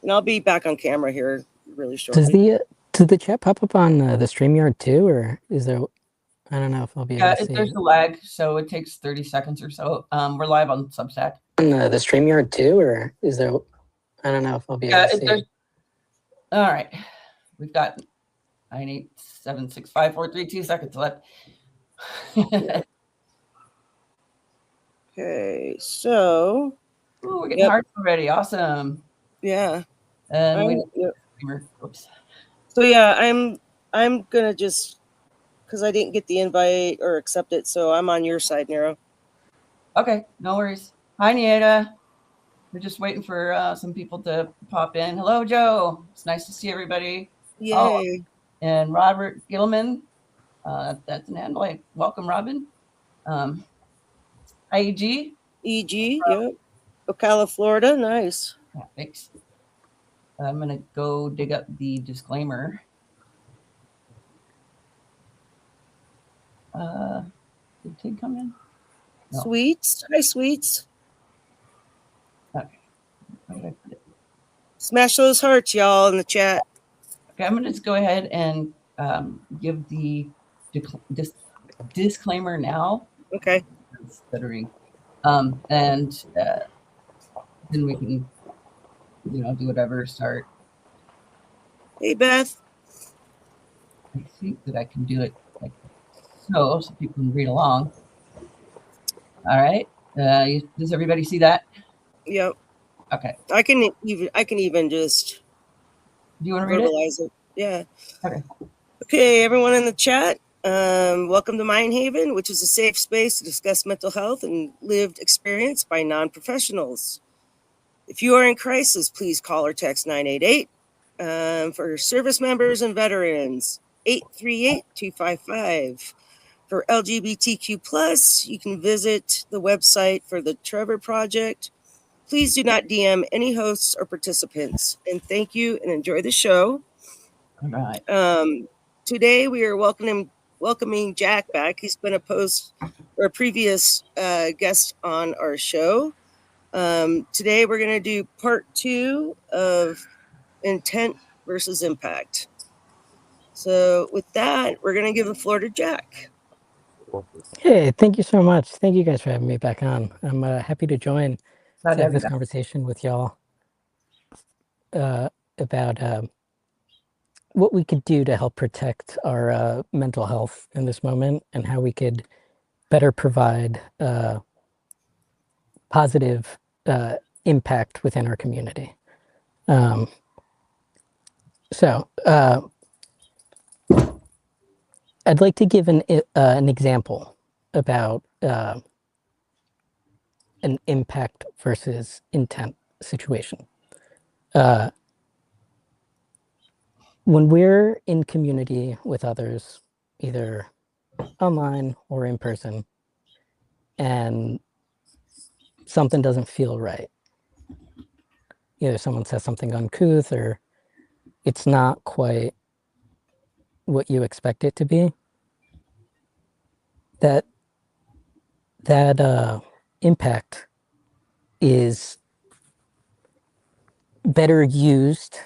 And I'll be back on camera here really Does shortly. the chat pop up on the StreamYard too, or is there? I don't know if I'll be able to see there's it. a lag, so it takes 30 seconds or so. We're live on Substack. On the StreamYard too, or is there? I don't know if I'll be able to see it. All right, we've got 9876543 seconds left. Okay, so we're getting hard already. Awesome. Yeah. And oops. So yeah, I'm gonna just because I didn't get the invite or accept it, so I'm on your side, Neuro. Okay, no worries. Hi, Nieta. We're just waiting for some people to pop in. Hello, Joe. It's nice to see everybody. Yay. And Robert Gilman. That's an handle. Welcome, Robin. EG. EG, yep. Ocala, Florida. Nice. Yeah, thanks. I'm going to go dig up the disclaimer. Did Tig come in? No. Sweets. Hi, Sweets. Okay. Where did I put it? Smash those hearts, y'all, in the chat. Okay, I'm going to just go ahead and give the disclaimer now. Okay. Stuttering. And then we can, do whatever, start. Hey, Beth. I think that I can do it like so people can read along. All right. Does everybody see that? Yep. Okay. I can even just. Do you want to read it? Yeah. Okay. Okay, everyone in the chat. Welcome to Mind Haven, which is a safe space to discuss mental health and lived experience by non-professionals. If you are in crisis, please call or text 988. For service members and veterans, 838-255. For LGBTQ+, you can visit the website for the Trevor Project. Please do not DM any hosts or participants. And thank you and enjoy the show. All right. Today we are welcoming Jack back. He's been a previous guest on our show. Today we're going to do part 2 of intent versus impact. So with that, we're going to give the floor to Jack. Hey, thank you so much. Thank you guys for having me back on. I'm happy to join to have this conversation with y'all about what we could do to help protect our mental health in this moment and how we could better provide positive impact within our community. So I'd like to give an example about an impact versus intent situation. When we're in community with others, either online or in person, and something doesn't feel right, either someone says something uncouth or it's not quite what you expect it to be, that impact is better used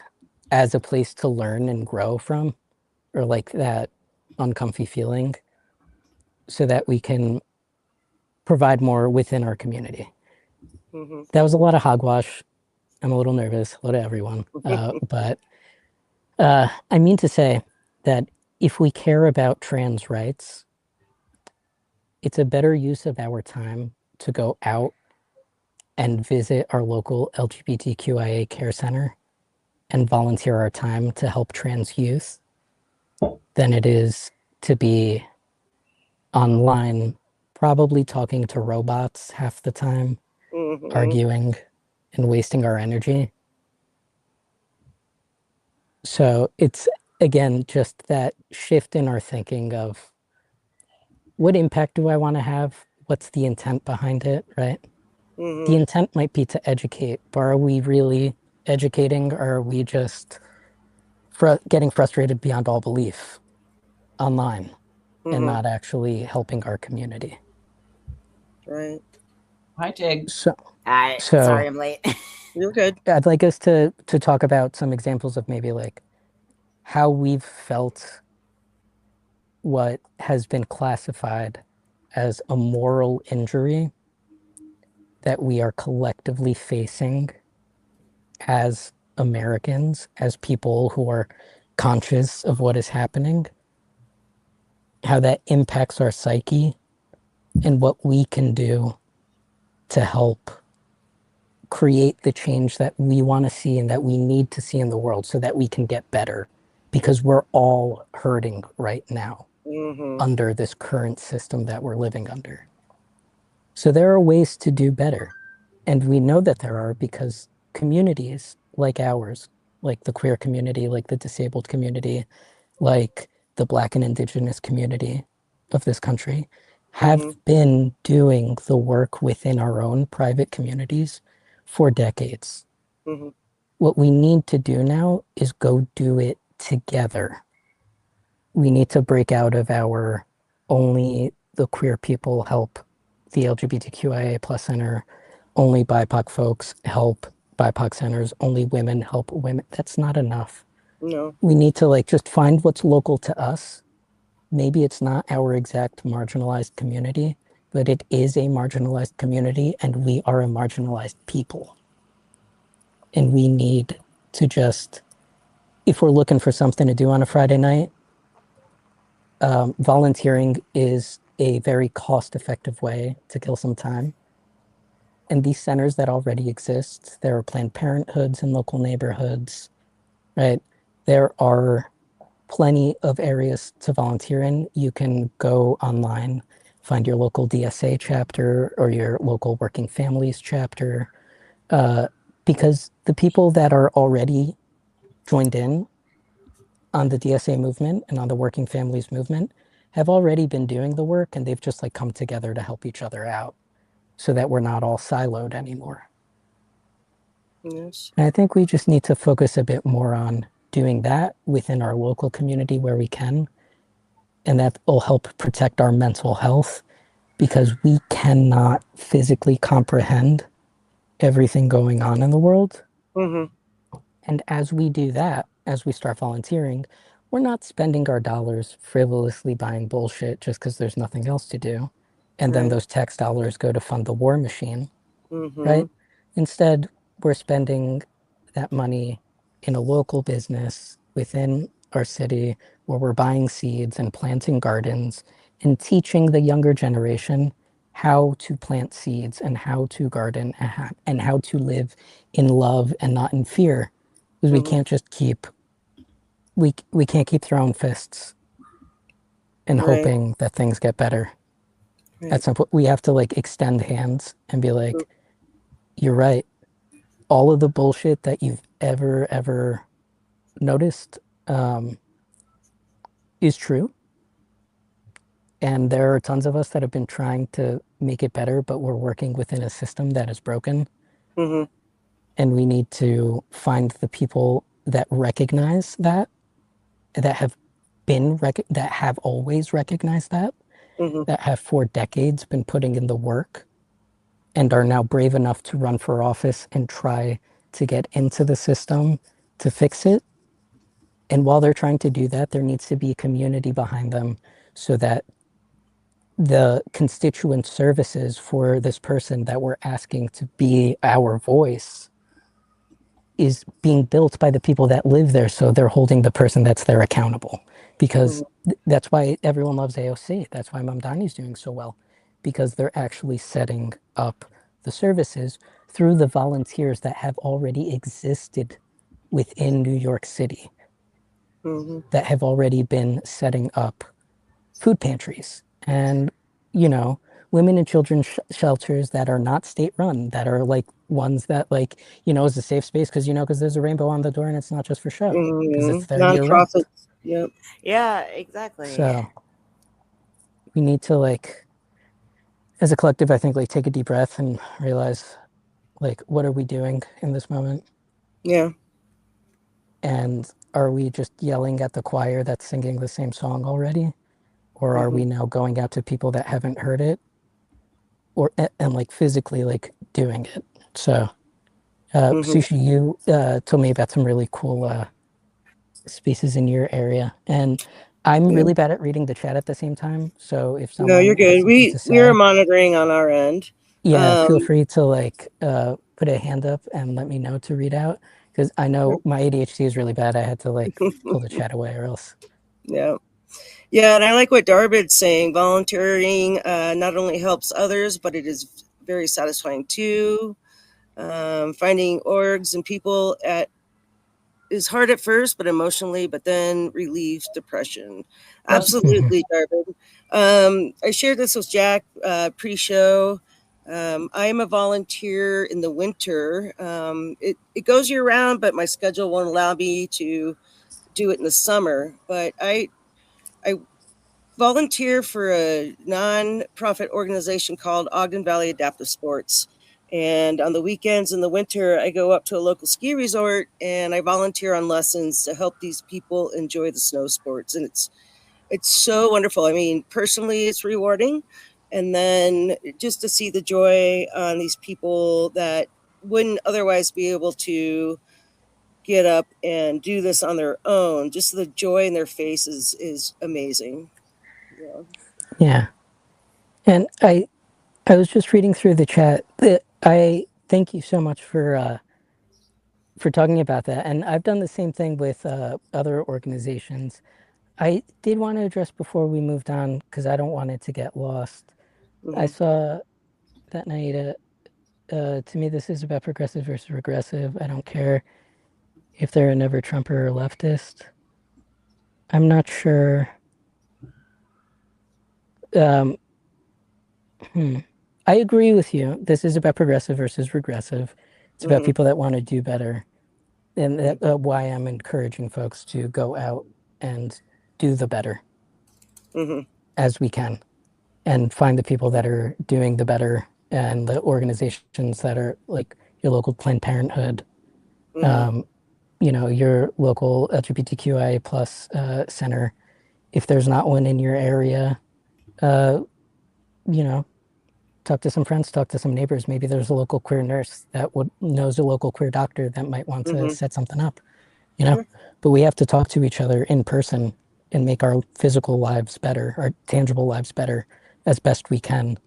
as a place to learn and grow from, or like that uncomfy feeling, so that we can provide more within our community. Mm-hmm. That was a lot of hogwash. I'm a little nervous. Hello to everyone. But I mean to say that if we care about trans rights, it's a better use of our time to go out and visit our local LGBTQIA care center and volunteer our time to help trans youth than it is to be online, probably talking to robots half the time, mm-hmm. arguing and wasting our energy. So it's, again, just that shift in our thinking of what impact do I want to have? What's the intent behind it, right? Mm-hmm. The intent might be to educate, but are we really educating, or are we just getting frustrated beyond all belief online, mm-hmm. and not actually helping our community? Right. Hi, Tig. Sorry, I'm late. You're good. I'd like us to talk about some examples of maybe like how we've felt what has been classified as a moral injury that we are collectively facing as Americans, as people who are conscious of what is happening, how that impacts our psyche, and what we can do to help create the change that we want to see and that we need to see in the world so that we can get better, because we're all hurting right now under this current system that we're living under. So there are ways to do better. And we know that there are because communities like ours, like the queer community, like the disabled community, like the Black and Indigenous community of this country, have been doing the work within our own private communities for decades. What we need to do now is go do it together. We need to break out of our only the queer people help the LGBTQIA plus center, only BIPOC folks help BIPOC centers, only women help women. That's not enough. No. We need to like just find what's local to us. Maybe it's not our exact marginalized community, but it is a marginalized community and we are a marginalized people. And we need to just, if we're looking for something to do on a Friday night, volunteering is a very cost-effective way to kill some time. And these centers that already exist, there are Planned Parenthoods in local neighborhoods, right? There are plenty of areas to volunteer in. You can go online, find your local DSA chapter or your local Working Families chapter, because the people that are already joined in on the DSA movement and on the Working Families movement have already been doing the work, and they've just like come together to help each other out so that we're not all siloed anymore. Yes. And I think we just need to focus a bit more on doing that within our local community where we can. And that will help protect our mental health because we cannot physically comprehend everything going on in the world. And as we do that, as we start volunteering, we're not spending our dollars frivolously buying bullshit just because there's nothing else to do. And then those tax dollars go to fund the war machine, right? Instead, we're spending that money in a local business within our city where we're buying seeds and planting gardens and teaching the younger generation how to plant seeds and how to garden and how to live in love and not in fear. Because we can't just we can't keep throwing fists and hoping that things get better. At some point, we have to like extend hands and be like, you're right. All of the bullshit that you've ever noticed is true. And there are tons of us that have been trying to make it better, but we're working within a system that is broken. And we need to find the people that recognize that have that have always recognized that have for decades been putting in the work and are now brave enough to run for office and try to get into the system to fix it. And while they're trying to do that, there needs to be a community behind them so that the constituent services for this person that we're asking to be our voice is being built by the people that live there. So they're holding the person that's there accountable, because that's why everyone loves AOC. That's why Mamdani's doing so well, because they're actually setting up the services through the volunteers that have already existed within New York City, that have already been setting up food pantries and, you know, women and children's shelters that are not state run, that are like ones that like, you know, is a safe space because, you know, because there's a rainbow on the door and it's not just for show, because it's there year round. Nonprofits. Yep. Yeah, exactly. So we need to like, as a collective, I think like take a deep breath and realize like, what are we doing in this moment? Yeah. And are we just yelling at the choir that's singing the same song already? Or are we now going out to people that haven't heard it, or and like physically like doing it? So Sushi, you told me about some really cool spaces in your area, and I'm Yeah. really bad at reading the chat at the same time. So if No, you're someone has good. something to We are say, monitoring on our end. yeah, feel Um, free to like put a hand up and let me know to read out because I know my ADHD is really bad. I had to like pull the chat away or else. yeah. Yeah, and I like what Darvid's saying. Volunteering not only helps others, but it is very satisfying too. Finding orgs and people at is hard at first, but emotionally, but then relieves depression. Absolutely. Absolutely, Darvin. I shared this with Jack pre-show. I am a volunteer in the winter. It goes year round, but my schedule won't allow me to do it in the summer. But I volunteer for a nonprofit organization called Ogden Valley Adaptive Sports. And on the weekends in the winter, I go up to a local ski resort and I volunteer on lessons to help these people enjoy the snow sports. And it's so wonderful. I mean, personally, it's rewarding. And then just to see the joy on these people that wouldn't otherwise be able to get up and do this on their own, just the joy in their faces is amazing. Yeah. Yeah, and I was just reading through the chat. I thank you so much for talking about that, and I've done the same thing with other organizations. I did want to address before we moved on because I don't want it to get lost. I Mm-hmm. saw that night. To me, this is about progressive versus regressive. I don't care if they're a never Trumper or leftist. I'm not sure. Um, hmm. I agree with you. This is about progressive versus regressive. It's about Mm-hmm. people that want to do better, and that's why I'm encouraging folks to go out and do the better Mm-hmm. as we can, and find the people that are doing the better and the organizations that are like your local Planned Parenthood, Mm-hmm. um, your local LGBTQIA plus center. If there's not one in your area, uh, you know, talk to some friends, talk to some neighbors. Maybe there's a local queer nurse that would knows a local queer doctor that might want to Mm-hmm. set something up, you know. Sure. But we have to talk to each other in person and make our physical lives better, our tangible lives better as best we can,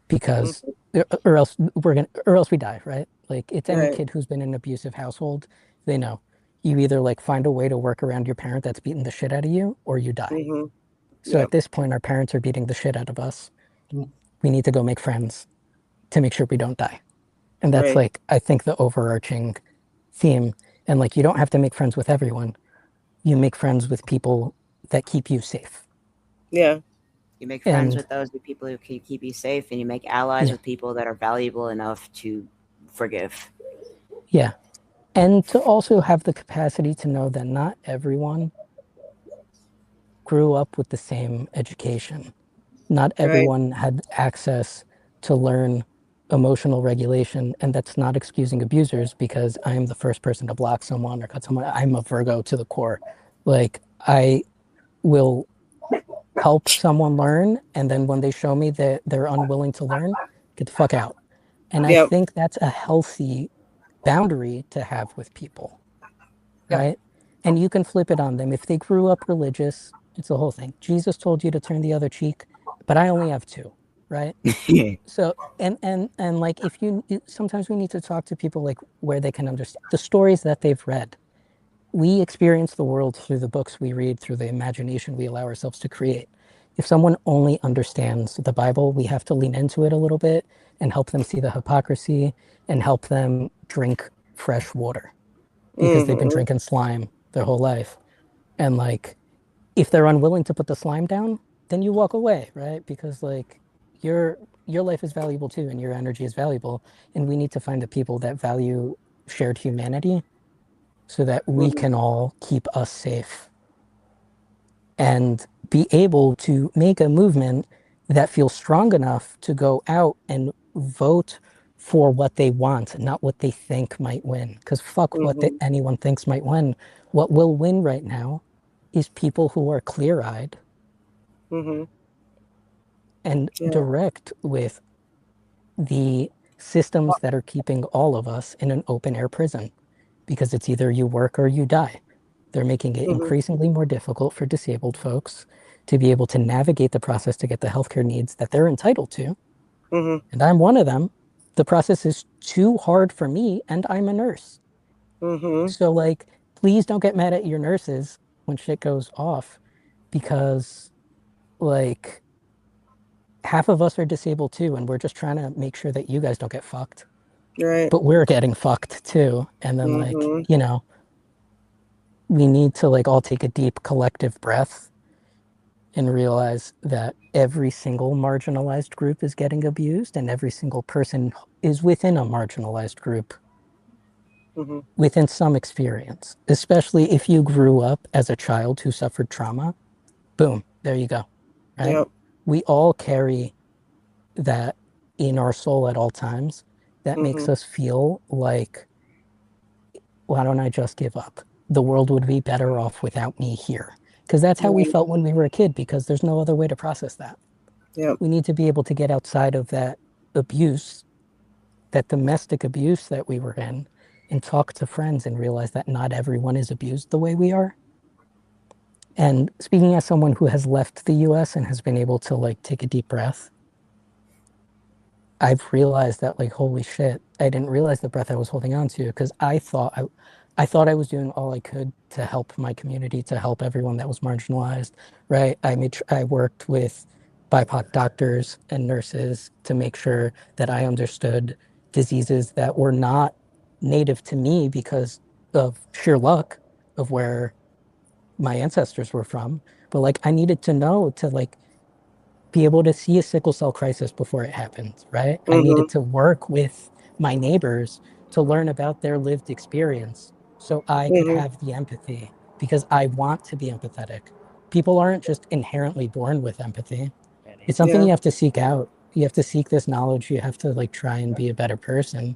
because Mm-hmm. or else we die, right? Like it's any Right. kid who's been in an abusive household, they know. You either like find a way to work around your parent that's beating the shit out of you or you die. Mm-hmm. So Yeah. at this point our parents are beating the shit out of us. Mm. We need to go make friends to make sure we don't die. And that's Right. like I think the overarching theme. And like you don't have to make friends with everyone. You make friends with people that keep you safe. Yeah. You make friends And with those people who can keep you safe, and you make allies yeah, with people that are valuable enough to forgive. yeah. And to also have the capacity to know that not everyone grew up with the same education. Not Right. everyone had access to learn emotional regulation. And that's not excusing abusers because I'm the first person to block someone or cut someone. I'm a Virgo to the core. Like I will help someone learn. And then when they show me that they're unwilling to learn, get the fuck out. And I Yep. think that's a healthy boundary to have with people, Yep. right? And you can flip it on them. If they grew up religious, it's the whole thing. Jesus told you to turn the other cheek, but I only have two, right? So and like if you sometimes we need to talk to people like where they can understand the stories that they've read. We experience the world through the books we read, through the imagination we allow ourselves to create. If someone only understands the Bible, we have to lean into it a little bit and help them see the hypocrisy and help them drink fresh water because they've been Mm-hmm. drinking slime their whole life. And like, if they're unwilling to put the slime down, then you walk away, right? Because like your life is valuable too, and your energy is valuable. And we need to find the people that value shared humanity so that we Mm-hmm. can all keep us safe and be able to make a movement that feels strong enough to go out and vote for what they want, not what they think might win. Because fuck what Mm-hmm. anyone thinks might win. What will win right now is people who are clear eyed Mm-hmm. and Yeah. direct with the systems that are keeping all of us in an open air prison, because it's either you work or you die. They're making it increasingly more difficult for disabled folks to be able to navigate the process to get the healthcare needs that they're entitled to. And I'm one of them. The process is too hard for me, and I'm a nurse. So, like, please don't get mad at your nurses when shit goes off, because, like, half of us are disabled too, and we're just trying to make sure that you guys don't get fucked. Right. But we're getting fucked too. And then, like, you know, we need to, like, all take a deep collective breath and realize that every single marginalized group is getting abused, and every single person is within a marginalized group within some experience, especially if you grew up as a child who suffered trauma. Boom, there you go. Right? Yep. We all carry that in our soul at all times that makes us feel like, why don't I just give up? The world would be better off without me here. Because that's how we felt when we were a kid, because there's no other way to process that. Yep. We need to be able to get outside of that abuse, that domestic abuse that we were in, and talk to friends and realize that not everyone is abused the way we are. And speaking as someone who has left the US and has been able to, like, take a deep breath, I've realized that, like, holy shit, I didn't realize the breath I was holding on to, because I thought I was doing all I could to help my community, to help everyone that was marginalized, right? I worked with BIPOC doctors and nurses to make sure that I understood diseases that were not native to me because of sheer luck of where my ancestors were from. But, like, I needed to know to, like, be able to see a sickle cell crisis before it happened, right? I needed to work with my neighbors to learn about their lived experience so I could have the empathy, because I want to be empathetic. People aren't just inherently born with empathy. It's something you have to seek out. You have to seek this knowledge. You have to, like, try and be a better person.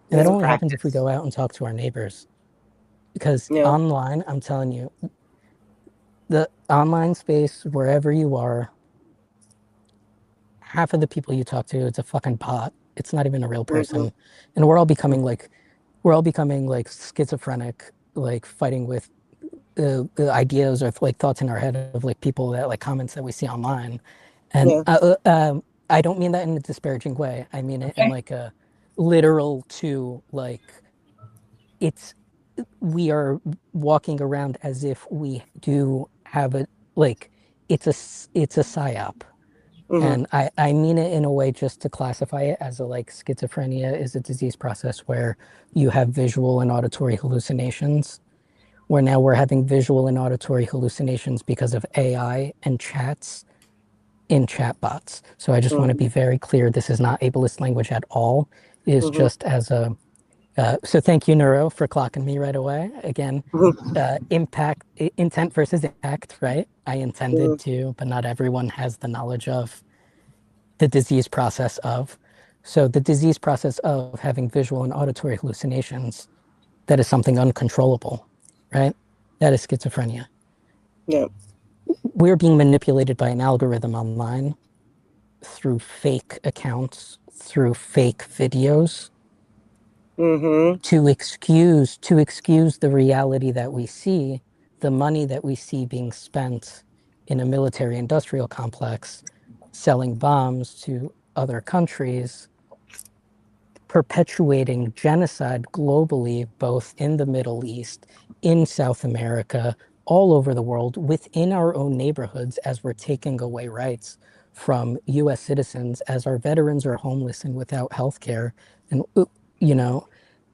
And that only happens if we go out and talk to our neighbors. Because online, I'm telling you, the online space, wherever you are, half of the people you talk to, it's a fucking bot. It's not even a real person. And we're all becoming like schizophrenic, like fighting with the ideas or, like, thoughts in our head of, like, people that, like, comments that we see online. And I don't mean that in a disparaging way. I mean it in, like, a literal to, like, we are walking around as if we do have a, like, it's a psyop. And I mean it in a way just to classify it as a, like, schizophrenia is a disease process where you have visual and auditory hallucinations, where now we're having visual and auditory hallucinations because of AI and chats in chatbots. So I just want to be very clear. This is not ableist language at all. It is just as a, so thank you, Neuro, for clocking me right away. Again, intent versus act, right? I intended to, but not everyone has the knowledge of the disease process of. So the disease process of having visual and auditory hallucinations, that is something uncontrollable, right? That is schizophrenia. Yeah. We're being manipulated by an algorithm online through fake accounts, through fake videos, to excuse the reality that we see, the money that we see being spent in a military industrial complex, selling bombs to other countries, perpetuating genocide globally, both in the Middle East, in South America, all over the world, within our own neighborhoods, as we're taking away rights from US citizens, as our veterans are homeless and without health care. And, you know,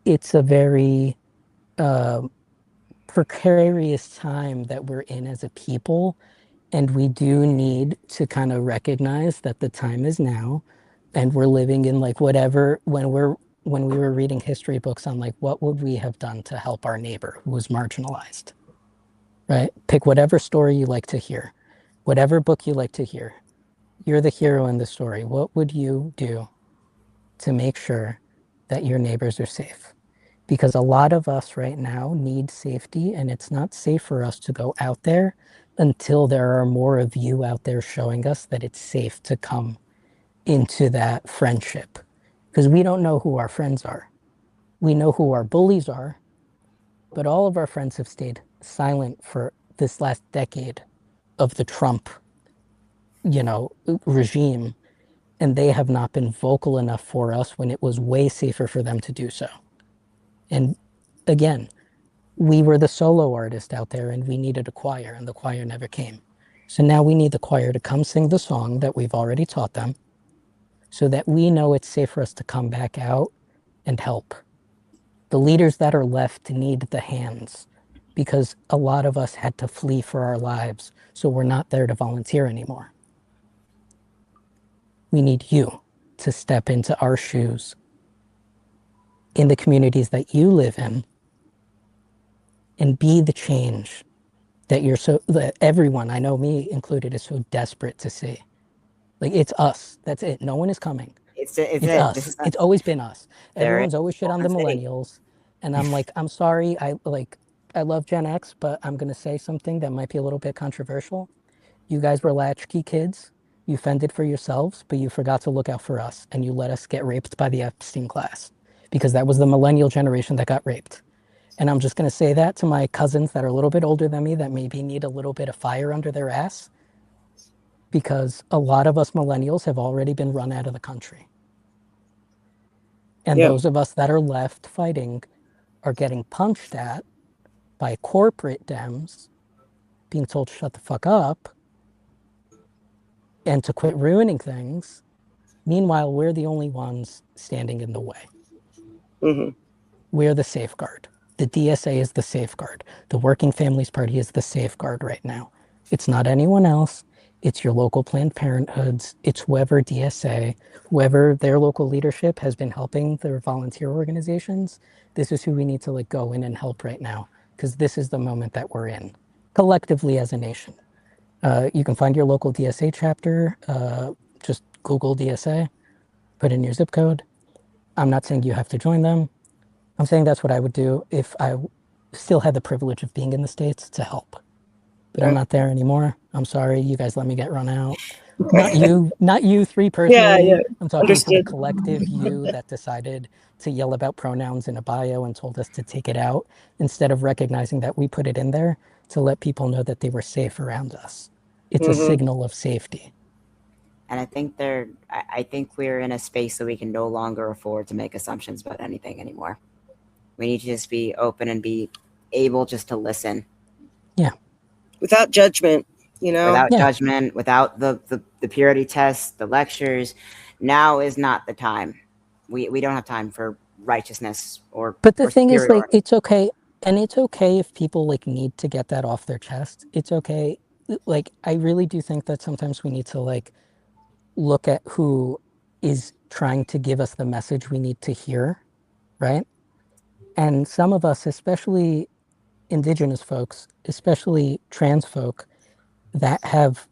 it's a very precarious time that we're in as a people. And we do need to kind of recognize that the time is now, and we're living in, like, whatever, when we were reading history books on, like, what would we have done to help our neighbor who was marginalized, right? Pick whatever story you like to hear, whatever book you like to hear. You're the hero in the story. What would you do to make sure that your neighbors are safe? Because a lot of us right now need safety, and it's not safe for us to go out there until there are more of you out there showing us that it's safe to come into that friendship because we don't know who our friends are. We know who our bullies are, but all of our friends have stayed silent for this last decade of the Trump, regime, and they have not been vocal enough for us when it was way safer for them to do so. And again, we were the solo artist out there and we needed a choir, and the choir never came. So now we need the choir to come sing the song that we've already taught them so that we know it's safe for us to come back out and help. The leaders that are left need the hands because a lot of us had to flee for our lives, so we're not there to volunteer anymore. We need you to step into our shoes in the communities that you live in and be the change that everyone, I know me included, is so desperate to see. Like, it's us. That's it. No one is coming. It's us. This is It's always been us. There Everyone's is always shit on the Oklahoma City. millennials. And I'm like, I'm sorry. I love Gen X, but I'm going to say something that might be a little bit controversial. You guys were latchkey kids. You fended for yourselves, but you forgot to look out for us. And you let us get raped by the Epstein class because that was the millennial generation that got raped. And I'm just going to say that to my cousins that are a little bit older than me that maybe need a little bit of fire under their ass, because a lot of us millennials have already been run out of the country. And those of us that are left fighting are getting punched at by corporate Dems, being told to shut the fuck up and to quit ruining things. Meanwhile, we're the only ones standing in the way. Mm-hmm. We're the safeguard. The DSA is the safeguard. The Working Families Party is the safeguard right now. It's not anyone else. It's your local Planned Parenthoods. It's whoever DSA, whoever their local leadership has been helping their volunteer organizations. This is who we need to go in and help right now, because this is the moment that we're in collectively as a nation. You can find your local DSA chapter. Just Google DSA, put in your zip code. I'm not saying you have to join them. I'm saying that's what I would do if I still had the privilege of being in the States to help. But I'm not there anymore. I'm sorry. You guys let me get run out. Not you three personally. Yeah. I'm talking Understood. to the collective you that decided to yell about pronouns in a bio and told us to take it out instead of recognizing that we put it in there to let people know that they were safe around us. It's a signal of safety. And I think we're in a space that we can no longer afford to make assumptions about anything anymore. We need to just be open and be able just to listen. Yeah. Without judgment, Without judgment, without the purity tests, the lectures. Now is not the time. We don't have time for righteousness But the thing is, it's okay. And it's okay if people need to get that off their chest. It's okay. I really do think that sometimes we need to look at who is trying to give us the message we need to hear, right? And some of us, especially indigenous folks, especially trans folk, that have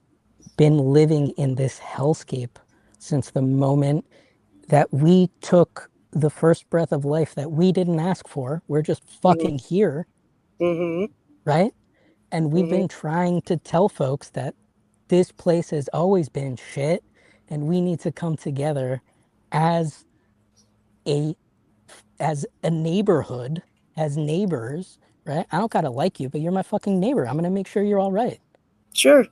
been living in this hellscape since the moment that we took the first breath of life that we didn't ask for. We're just fucking here, right? And we've been trying to tell folks that this place has always been shit and we need to come together as a neighborhood, as neighbors, right? I don't gotta like you, but you're my fucking neighbor. I'm gonna make sure you're all right. Sure.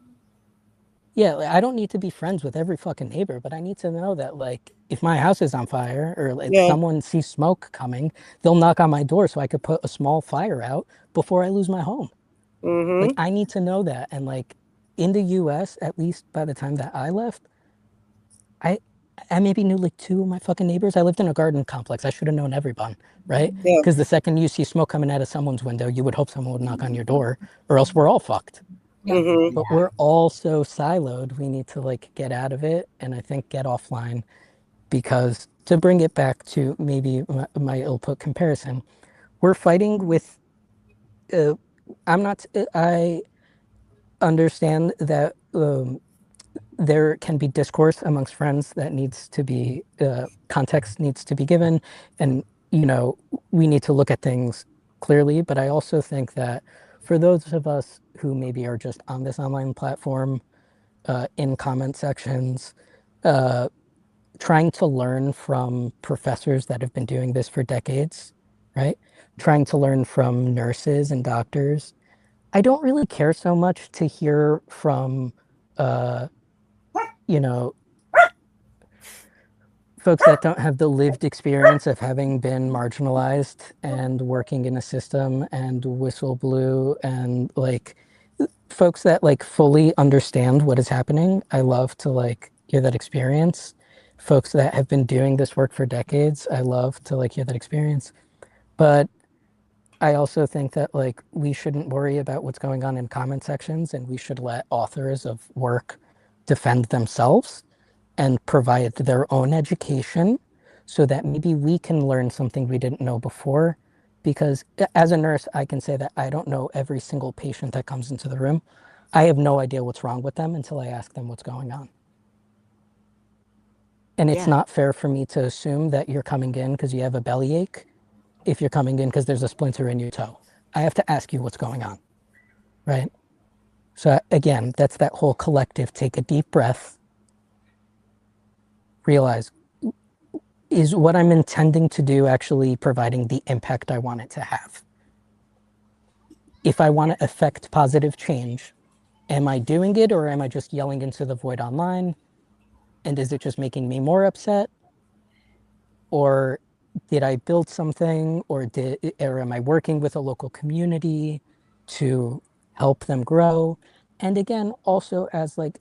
Yeah, I don't need to be friends with every fucking neighbor, but I need to know that if my house is on fire or someone sees smoke coming, they'll knock on my door so I could put a small fire out before I lose my home. I need to know that. And in the US, at least by the time that I left, I maybe knew 2 of my fucking neighbors. I lived in a garden complex. I should have known everyone, right? Yeah. Because the second you see smoke coming out of someone's window, you would hope someone would knock on your door, or else we're all fucked. But we're all so siloed. We need to get out of it, and I think get offline, because to bring it back to maybe my ill-put comparison, we're fighting with. I understand that. There can be discourse amongst friends that needs to be context needs to be given, and we need to look at things clearly. But I also think that for those of us who maybe are just on this online platform, in comment sections, trying to learn from professors that have been doing this for decades, right? Trying to learn from nurses and doctors. I don't really care so much to hear from, you know, folks that don't have the lived experience of having been marginalized and working in a system and whistle blew and like folks that like fully understand what is happening. I love to like hear that experience. Folks that have been doing this work for decades, I love to like hear that experience. But I also think that like we shouldn't worry about what's going on in comment sections, and we should let authors of work defend themselves and provide their own education so that maybe we can learn something we didn't know before. Because as a nurse, I can say that I don't know every single patient that comes into the room. I have no idea what's wrong with them until I ask them what's going on. And it's Yeah. not fair for me to assume that you're coming in because you have a bellyache if you're coming in because there's a splinter in your toe. I have to ask you what's going on, right? So again, that's that whole collective take a deep breath, realize, is what I'm intending to do actually providing the impact I want it to have? If I want to affect positive change, am I doing it or am I just yelling into the void online? And is it just making me more upset? Or did I build something or am I working with a local community to help them grow? And again, also as like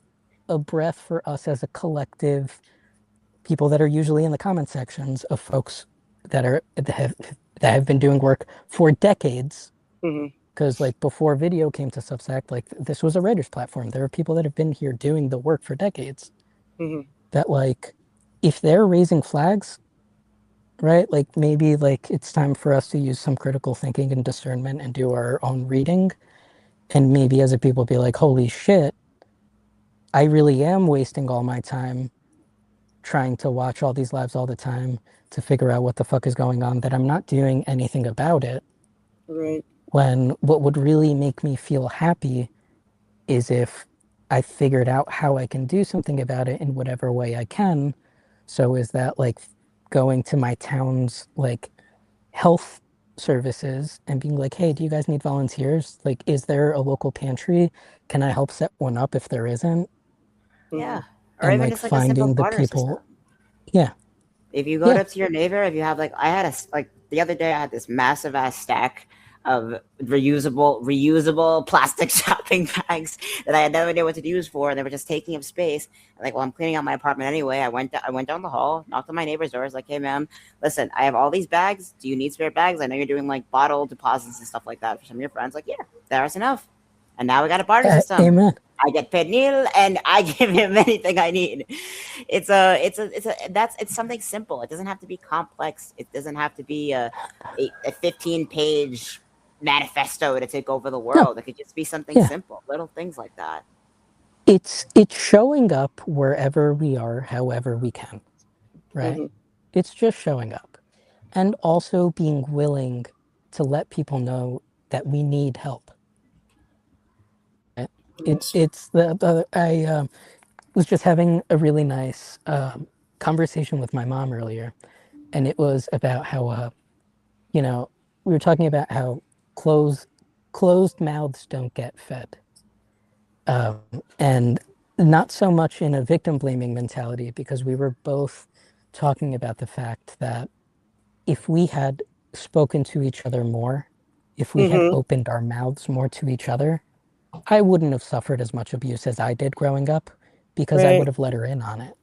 a breath for us as a collective, people that are usually in the comment sections of folks that have been doing work for decades. Because like before video came to Substack, like this was a writer's platform. There are people that have been here doing the work for decades. That like, if they're raising flags, right? Like maybe like it's time for us to use some critical thinking and discernment and do our own reading. And maybe as a people be like, holy shit, I really am wasting all my time trying to watch all these lives all the time to figure out what the fuck is going on, that I'm not doing anything about it. Right. When what would really make me feel happy is if I figured out how I can do something about it in whatever way I can. So is that like going to my town's like health services and being like, hey, do you guys need volunteers? Like, is there a local pantry? Can I help set one up if there isn't? Yeah. Or And even like just like a simple finding the barter people. system. Yeah. If you go up to your neighbor, if you have like, I had like the other day, I had this massive ass stack of reusable plastic shopping bags that I had no idea what to use for, and they were just taking up space. Like, well, I'm cleaning out my apartment anyway. I went down the hall, knocked on my neighbor's door. I was like, hey, ma'am, listen, I have all these bags. Do you need spare bags? I know you're doing like bottle deposits and stuff like that for some of your friends. Like, yeah, there's enough. And now we got a barter system. Amen. I get paid Neil, and I give him anything I need. It's something simple. It doesn't have to be complex. It doesn't have to be a 15-page manifesto to take over the world. It could just be something simple, little things like that. It's showing up wherever we are, however we can, right? It's just showing up, and also being willing to let people know that we need help. It's I was just having a really nice conversation with my mom earlier, and it was about how we were talking about how closed mouths don't get fed, and not so much in a victim blaming mentality, because we were both talking about the fact that if we had spoken to each other more, if we had opened our mouths more to each other, I wouldn't have suffered as much abuse as I did growing up, because I would have let her in on it,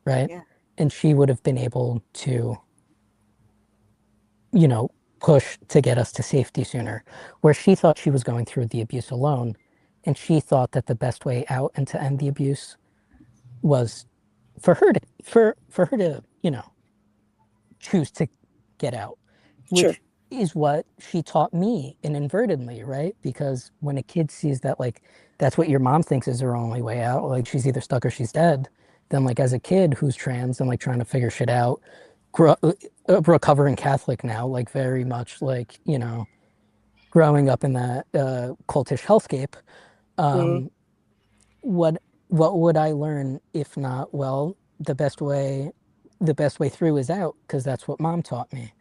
right? Yeah. And she would have been able to, push to get us to safety sooner, where she thought she was going through the abuse alone, and she thought that the best way out and to end the abuse was for her to choose to get out, which is what she taught me inadvertently, right? Because when a kid sees that, like, that's what your mom thinks is her only way out, like she's either stuck or she's dead, then like as a kid who's trans and like trying to figure shit out, recovering Catholic now, like very much like, growing up in that cultish hellscape, what would I learn if not, well, the best way the best way through is out because that's what mom taught me.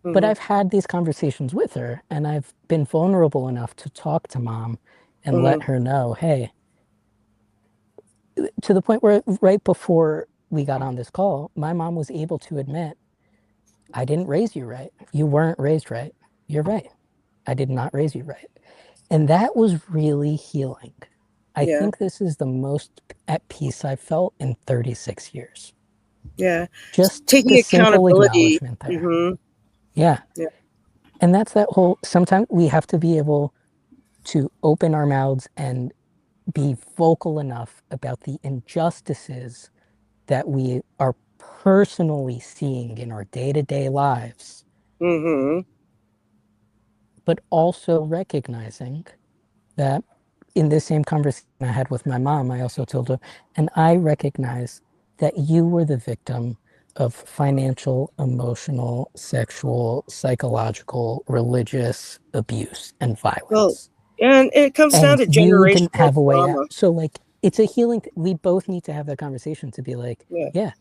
Mhm. But I've had these conversations with her, and I've been vulnerable enough to talk to mom and let her know, hey, to the point where right before we got on this call, my mom was able to admit, I didn't raise you right. You weren't raised right. You're right. I did not raise you right. And that was really healing. I Yeah. think this is the most at peace I've felt in 36 years. Yeah. Just Taking the simple accountability. acknowledgement there. Mm-hmm. Yeah. Yeah. And that's that whole, sometimes we have to be able to open our mouths and be vocal enough about the injustices that we are personally seeing in our day-to-day lives, Mm-hmm. but also recognizing that in this same conversation I had with my mom, I also told her, and I recognize that you were the victim of financial, emotional, sexual, psychological, religious abuse and Well, violence. and it comes down And to you didn't generational have a way out. trauma. So, like, it's a healing. We both need to have that conversation to be like, Yeah. yeah,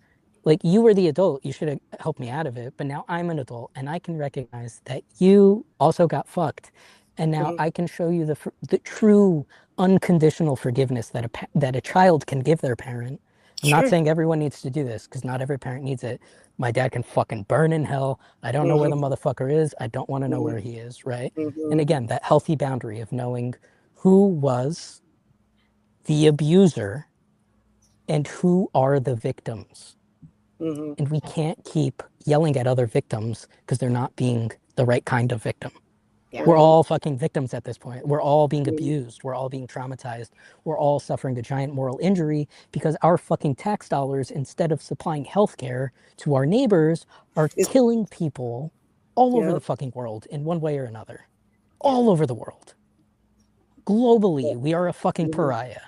like you were the adult, you should have helped me out of it, but now I'm an adult and I can recognize that you also got fucked, and now Mhm. I can show you the true unconditional forgiveness that a child can give their parent. I'm not Sure. saying everyone needs to do this because not every parent needs it. My dad can fucking burn in hell. I don't know where the Mm-hmm. motherfucker is. I don't want to know Mm-hmm. where he is, right? Mm-hmm. And again, that healthy boundary of knowing who was the abuser and who are the victims. Mm-hmm. And we can't keep yelling at other victims because they're not being the right kind of victim. Yeah. We're Right. all fucking victims at this point. We're all being Mhm. abused. We're all being traumatized. We're all suffering a giant moral injury because our fucking tax dollars, instead of supplying healthcare to our neighbors, are Is killing people all over yeah. the fucking world in one way or another. Yeah. All over the world. Globally, we are a fucking Mm-hmm. pariah.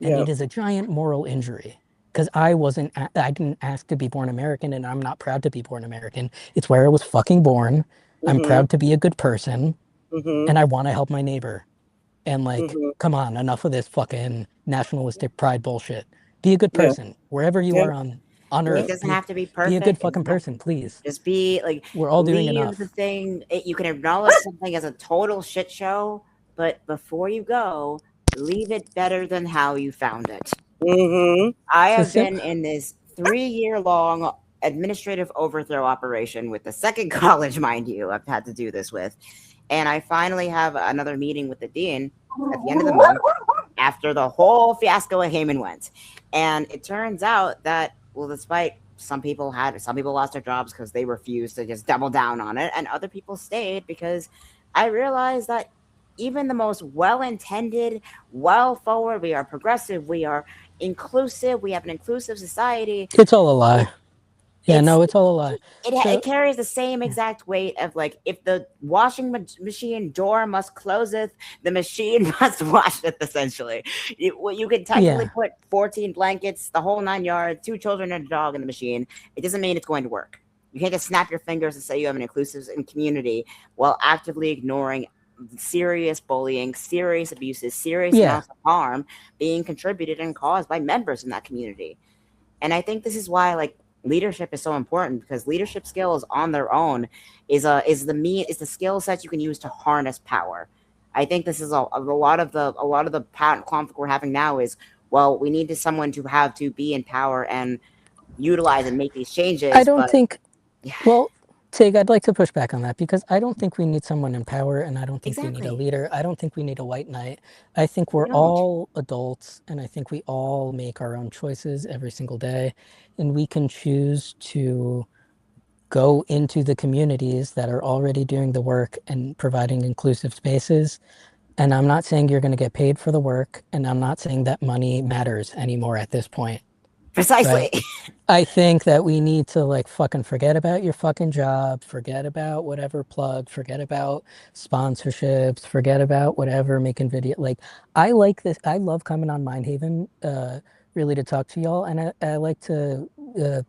And Yeah. it is a giant moral injury because I didn't ask to be born American, and I'm not proud to be born American. It's where I was fucking born. I'm Mm-hmm. proud to be a good person, Mm-hmm. and I want to help my neighbor. And like, Mm-hmm. come on, enough of this fucking nationalistic pride bullshit. Be a good Yeah. person wherever you Yeah. are on Yeah. It earth. doesn't have to be Be a good perfect. It fucking doesn't have person, please. just be like We're all doing leave the enough. thing. You can acknowledge something as a total shit show, but before you go, leave it better than how you found it. Mm-hmm. I So have been in this 3-year long administrative overthrow operation with the second college, mind you, I've had to do this with. And I finally have another meeting with the dean at the end of the month after the whole fiasco at Heyman went. And it turns out that, well, despite some people lost their jobs because they refused to just double down on it, and other people stayed because I realized that even the most well-intended, well-forward, we are progressive, we are inclusive, we have an inclusive society. it's all a lie. Yeah, It's no, it's all a lie. it So carries the same exact weight of like, if the washing machine door must closeth, the machine must washeth. Essentially, you could technically yeah, put 14 blankets, the whole 9 yards, 2 children and a dog in the machine. It doesn't mean it's going to work. You can't just snap your fingers and say you have an inclusive community while actively ignoring serious bullying, serious abuses, serious yeah. amounts of harm being contributed and caused by members in that community. And I think this is why like leadership is so important, because leadership skills on their own is the skill set you can use to harness power. I think this is a lot of the patent conflict we're having now is, well, we need someone to have to be in power and utilize and make these I changes, don't but think, yeah, well, Tig, I'd like to push back on that because I don't think we need someone in power and I don't think we need a exactly. leader. I don't think we need a white knight. I think we're We don't. all adults and I think we all make our own choices every single day. And we can choose to go into the communities that are already doing the work and providing inclusive spaces. And I'm not saying you're going to get paid for the work. And I'm not saying that money matters anymore at this point, Precisely. right? I think that we need to like fucking forget about your fucking job, forget about whatever plug, forget about sponsorships, forget about whatever making video. Like I like this. I love coming on Mindhaven, really to talk to y'all, and I like to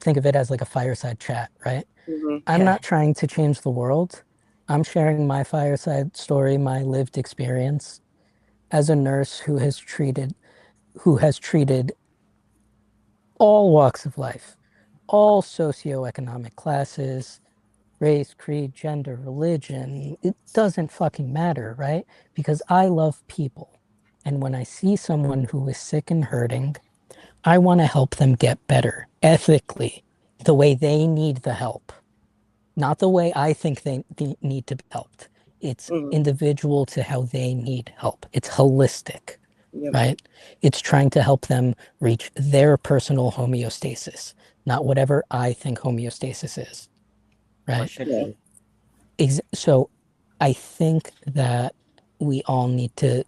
think of it as like a fireside chat, right? Mm-hmm. I'm Yeah. not trying to change the world. I'm sharing my fireside story, my lived experience as a nurse who has treated all walks of life, all socioeconomic classes, race, creed, gender, religion. It doesn't fucking matter, right? Because I love people. And when I see someone who is sick and hurting, I want to help them get better ethically, the way they need the help, not the way I think they need to be helped. It's individual to how they need help. It's holistic, right? It's trying to help them reach their personal homeostasis, not whatever I think homeostasis is, right? should be. So I think that we all need to,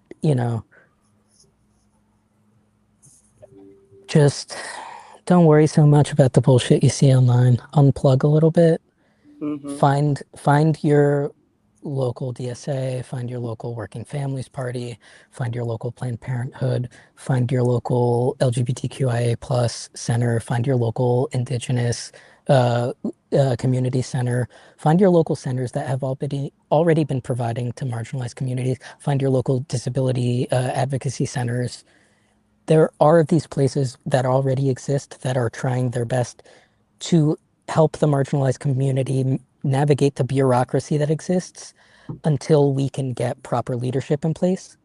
just don't worry so much about the bullshit you see online. Unplug a little bit. Find your local DSA, find your local Working Families Party, find your local Planned Parenthood, find your local LGBTQIA plus center, find your local Indigenous community center, find your local centers that have already been providing to marginalized communities, find your local disability advocacy centers. There are these places that already exist that are trying their best to help the marginalized community navigate the bureaucracy that exists until we can get proper leadership in place.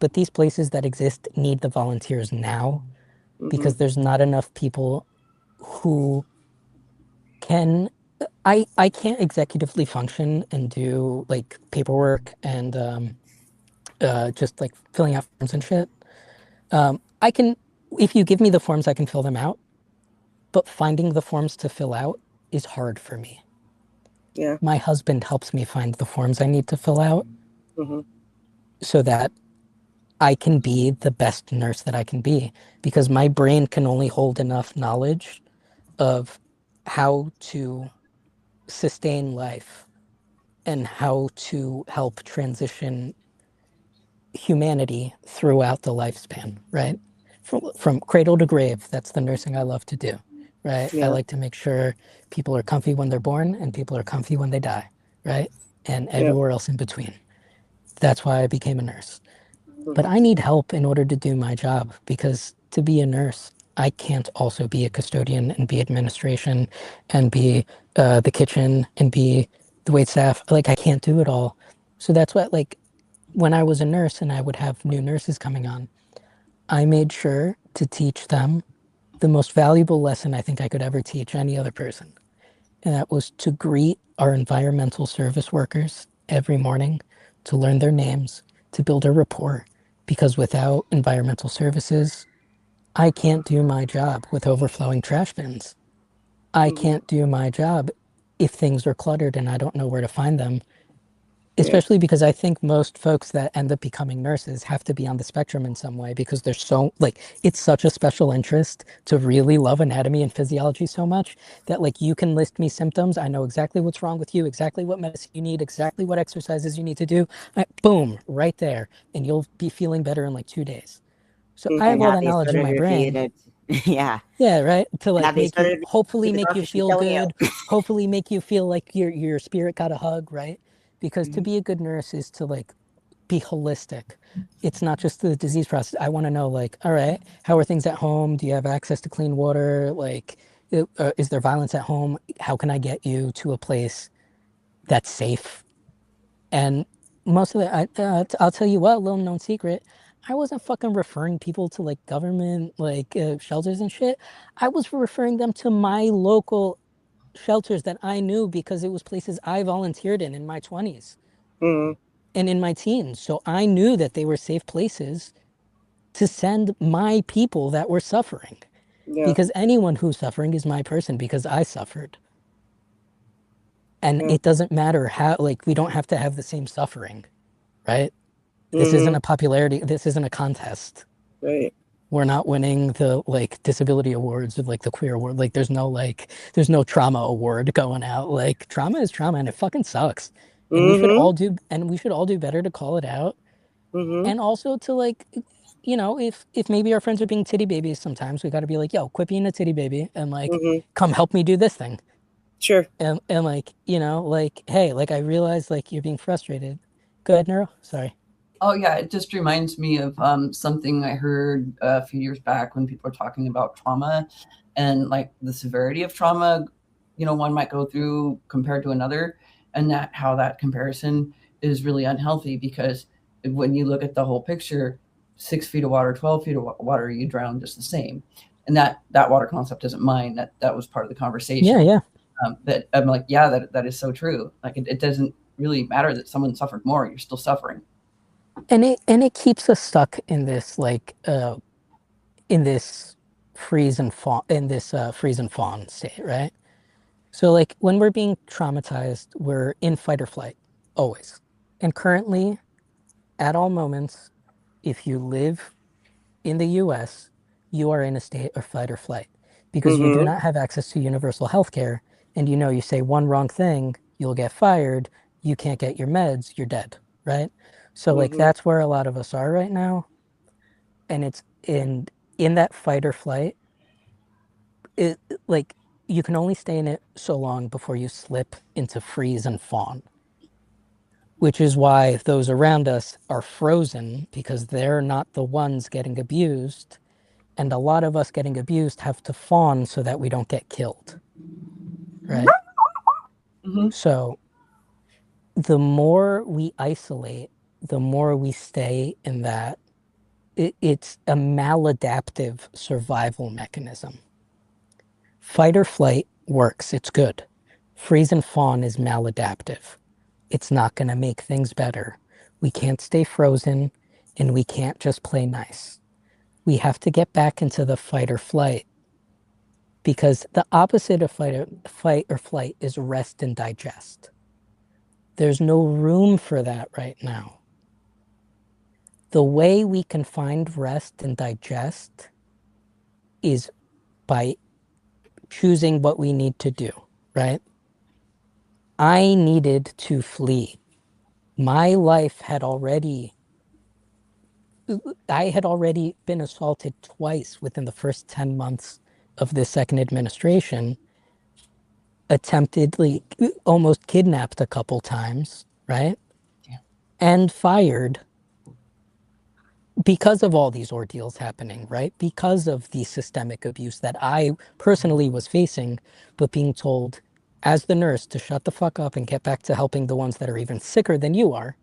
But these places that exist need the volunteers now because there's not enough people who can. I can't executively function and do like paperwork and just like filling out forms and shit. I can, if you give me the forms, I can fill them out. But finding the forms to fill out is hard for me. Yeah. My husband helps me find the forms I need to fill out so that I can be the best nurse that I can be, because my brain can only hold enough knowledge of how to sustain life and how to help transition humanity throughout the lifespan, right? From cradle to grave. That's the nursing I love to do, right? I like to make sure people are comfy when they're born and people are comfy when they die, right? And everywhere else in between. That's why I became a nurse. But I need help in order to do my job, because to be a nurse, I can't also be a custodian and be administration and be the kitchen and be the wait staff. Like, I can't do it all. So that's what, like, when I was a nurse and I would have new nurses coming on, I made sure to teach them the most valuable lesson I think I could ever teach any other person. And that was to greet our environmental service workers every morning, to learn their names, to build a rapport. Because without environmental services, I can't do my job with overflowing trash bins. I can't do my job if things are cluttered and I don't know where to find them. Especially because I think most folks that end up becoming nurses have to be on the spectrum in some way, because they're so, like, it's such a special interest to really love anatomy and physiology so much that, like, you can list me symptoms. I know exactly what's wrong with you, exactly what medicine you need, exactly what exercises you need to do. Boom, right there. And you'll be feeling better in like 2 days. So I have all that knowledge in my brain. Yeah. Yeah, right. To like make you, you hopefully make you feel good, hopefully make you feel like your spirit got a hug, right? Because to be a good nurse is to like be holistic. It's not just the disease process. I want to know, like, all right, how are things at home? Do you have access to clean water? Like, is there violence at home? How can I get you to a place that's safe? And most of it, I'll tell you what, little known secret, I wasn't fucking referring people to like government, like shelters and shit. I was referring them to my local shelters that I knew, because it was places I volunteered in my 20s and in my teens. So I knew that they were safe places to send my people that were suffering. Because anyone who's suffering is my person, because I suffered. And it doesn't matter how, like, we don't have to have the same suffering, right? This isn't a popularity, this isn't a contest. Right. We're not winning the like disability awards or like the queer award. Like there's no trauma award going out. Like trauma is trauma and it fucking sucks. And we should all do better to call it out. And also to like, if maybe our friends are being titty babies sometimes, we got to be like, yo, quit being a titty baby and like, come help me do this thing. Sure. And like, like, hey, like I realize like you're being frustrated. Go ahead, Neuro. Sorry. Oh yeah, it just reminds me of something I heard a few years back when people were talking about trauma, and like the severity of trauma, one might go through compared to another, and how that comparison is really unhealthy, because when you look at the whole picture, 6 feet of water, 12 feet of water, you drown just the same. And that water concept isn't mine. That was part of the conversation. Yeah. That I'm like, yeah, that is so true. Like it doesn't really matter that someone suffered more; you're still suffering. And it keeps us stuck in this in this freeze and fawn state, right? So like when we're being traumatized, we're in fight or flight always. And currently, at all moments, if you live in the US, you are in a state of fight or flight because you do not have access to universal health care. And you say one wrong thing, you'll get fired, you can't get your meds, you're dead, right? So like that's where a lot of us are right now. And it's in that fight or flight, like you can only stay in it so long before you slip into freeze and fawn, which is why those around us are frozen, because they're not the ones getting abused. And a lot of us getting abused have to fawn so that we don't get killed, right? So the more we isolate, the more we stay in that. It's a maladaptive survival mechanism. Fight or flight works, it's good. Freeze and fawn is maladaptive. It's not going to make things better. We can't stay frozen, and we can't just play nice. We have to get back into the fight or flight, because the opposite of fight or flight is rest and digest. There's no room for that right now. The way we can find rest and digest is by choosing what we need to do, right? I needed to flee. My life I had already been assaulted twice within the first 10 months of this second administration, attemptedly almost kidnapped a couple times, right? Yeah. And fired because of all these ordeals happening, right? Because of the systemic abuse that I personally was facing, but being told as the nurse to shut the fuck up and get back to helping the ones that are even sicker than you are,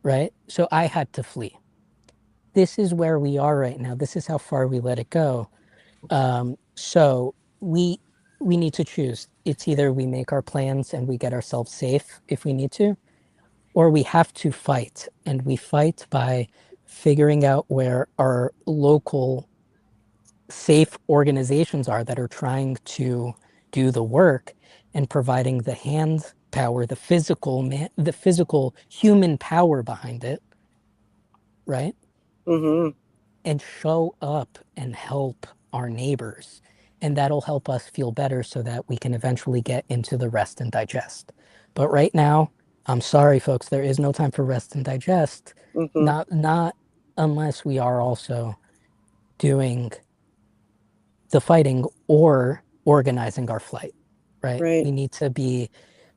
right? So I had to flee. This is where we are right now. This is how far we let it go. So we need to choose. It's either we make our plans and we get ourselves safe if we need to, or we have to fight. And we fight by figuring out where our local safe organizations are that are trying to do the work and providing the hand power, the physical human power behind it, right? And show up and help our neighbors. And that'll help us feel better so that we can eventually get into the rest and digest. But right now, I'm sorry, folks, there is no time for rest and digest. Not unless we are also doing the fighting or organizing our flight, right? We need to be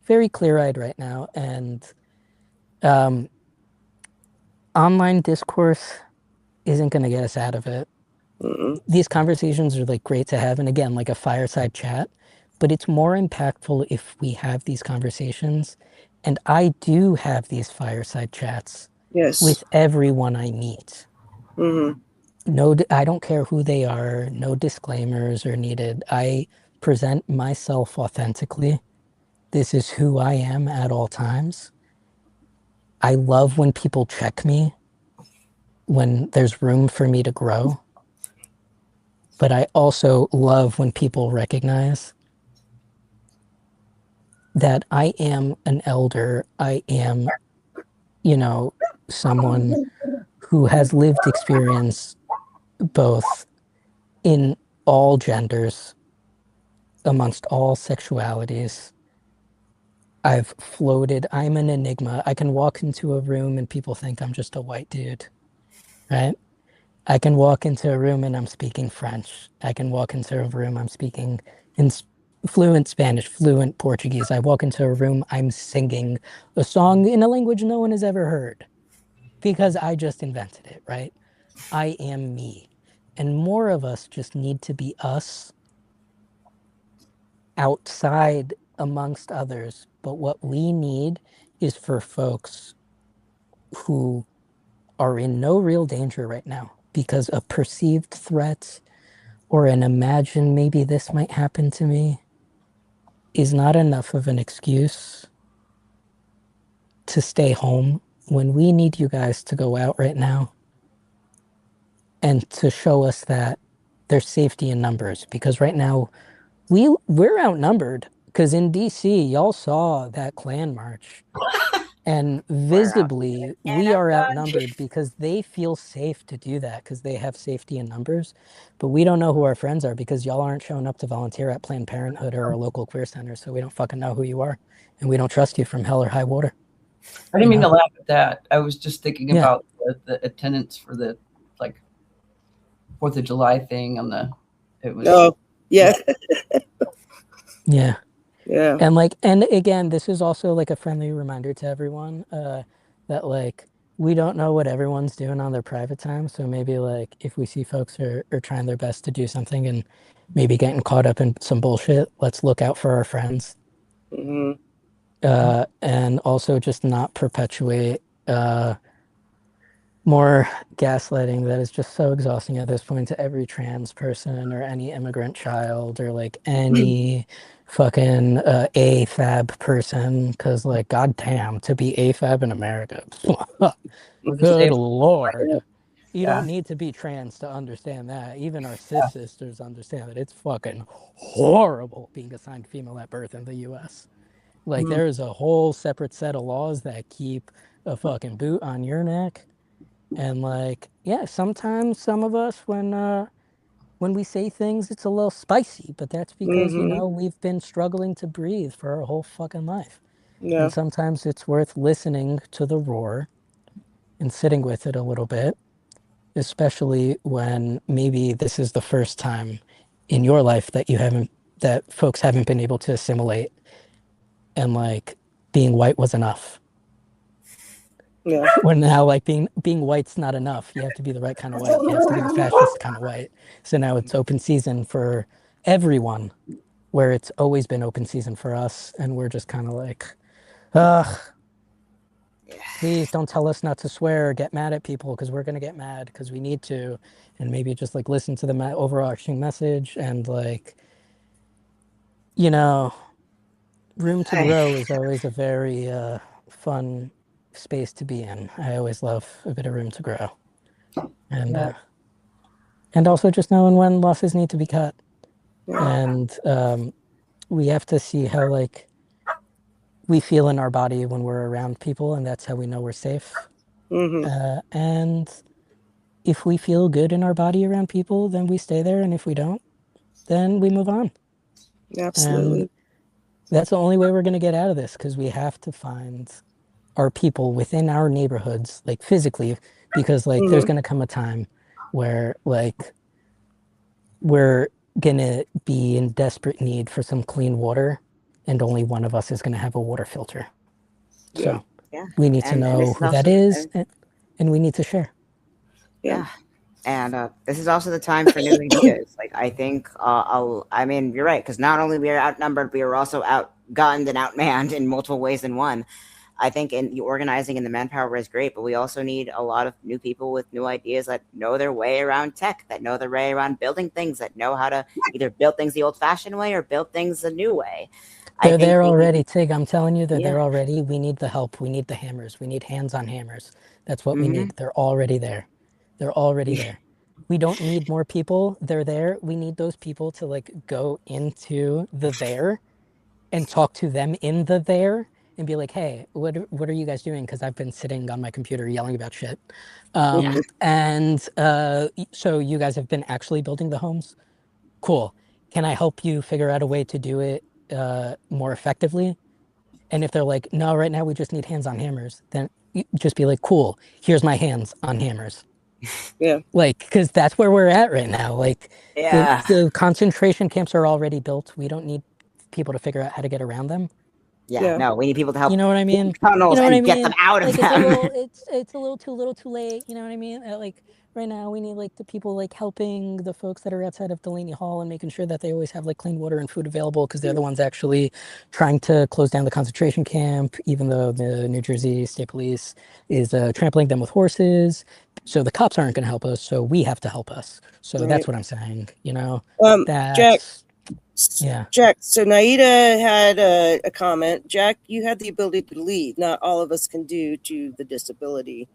very clear-eyed right now. And online discourse isn't going to get us out of it. These conversations are like great to have, and again, like a fireside chat, but it's more impactful if we have these conversations. And I do have these fireside chats with everyone I meet. No, I don't care who they are. No disclaimers are needed. I present myself authentically. This is who I am at all times. I love when people check me, when there's room for me to grow. But I also love when people recognize that I am an elder. I am, someone who has lived experience both in all genders, amongst all sexualities. I've floated. I'm an enigma. I can walk into a room and people think I'm just a white dude, right? I can walk into a room and I'm speaking French. I can walk into a room, I'm speaking in fluent Spanish, fluent Portuguese. I walk into a room, I'm singing a song in a language no one has ever heard because I just invented it, right? I am me. And more of us just need to be us outside amongst others. But what we need is for folks who are in no real danger right now because a perceived threat or an imagine maybe this might happen to me is not enough of an excuse to stay home when we need you guys to go out right now and to show us that there's safety in numbers. Because right now we're outnumbered, because in DC y'all saw that Klan march, and visibly we are outnumbered because they feel safe to do that because they have safety in numbers. But we don't know who our friends are because y'all aren't showing up to volunteer at Planned Parenthood or our local queer center, so we don't fucking know who you are, and we don't trust you from hell or high water. I didn't mean to laugh at that. I was just thinking Yeah. about the attendance for the like 4th of July thing on the. It was. Oh, yeah. Yeah. Yeah. And again, this is also like a friendly reminder to everyone that like we don't know what everyone's doing on their private time. So maybe like if we see folks are trying their best to do something and maybe getting caught up in some bullshit, let's look out for our friends. Mhm. And also just not perpetuate more gaslighting that is just so exhausting at this point to every trans person or any immigrant child or like any fucking AFAB person, because like goddamn, to be AFAB in America, good lord, you don't need to be trans to understand that. Even our cis sisters understand that it's fucking horrible being assigned female at birth in the US. Like there is a whole separate set of laws that keep a fucking boot on your neck. And like, yeah, sometimes some of us when we say things, it's a little spicy, but that's because, you know, we've been struggling to breathe for our whole fucking life. Yeah. And sometimes it's worth listening to the roar and sitting with it a little bit, especially when maybe this is the first time in your life that folks haven't been able to assimilate, and like being white was enough. Yeah. When now like being white's not enough. You have to be the right kind of white. You have to be the fascist kind of white. So now it's open season for everyone, where it's always been open season for us. And we're just kind of like, ugh, please don't tell us not to swear or get mad at people, because we're going to get mad because we need to. And maybe just like listen to the overarching message and like, you know, room to grow is always a very fun space to be in. I always love a bit of room to grow. And also just knowing when losses need to be cut. And we have to see how like we feel in our body when we're around people, and that's how we know we're safe. And if we feel good in our body around people, then we stay there, and if we don't, then we move on. Absolutely. And that's the only way we're going to get out of this, because we have to find our people within our neighborhoods, like physically, because like there's going to come a time where like we're going to be in desperate need for some clean water, and only one of us is going to have a water filter. So we need to know who that is, and we need to share. Yeah. And this is also the time for new ideas. Like, I think, I mean, you're right, because not only we are outnumbered, we are also outgunned and outmanned in multiple ways than one. I think in the organizing and the manpower is great, but we also need a lot of new people with new ideas that know their way around tech, that know their way around building things, that know how to either build things the old-fashioned way or build things a new way. They're there already, Tig. I'm telling you, they're there already. We need the help. We need the hammers. We need hands on hammers. That's what we need. They're already there. They're already there. We don't need more people. They're there. We need those people to like go into the there and talk to them in the there and be like, hey, what are you guys doing? Because I've been sitting on my computer yelling about shit. And so you guys have been actually building the homes? Cool. Can I help you figure out a way to do it more effectively? And if they're like, no, right now we just need hands on hammers, then you just be like, cool, here's my hands on hammers. Yeah. Like, because that's where we're at right now. Like, the concentration camps are already built. We don't need people to figure out how to get around them. Yeah, no, we need people to help. You know what I mean? Tunnels You know what I and get mean? them out of Like them. it's a little too little, too late. You know what I mean? Like right now, we need like the people like helping the folks that are outside of Delaney Hall and making sure that they always have like clean water and food available because they're the ones actually trying to close down the concentration camp, even though the New Jersey State Police is trampling them with horses. So the cops aren't going to help us. So we have to help us. So Right. that's what I'm saying. You know, Jack. Yeah. Jack, so Naida had a comment. Jack, you had the ability to lead. Not all of us can due to the disability.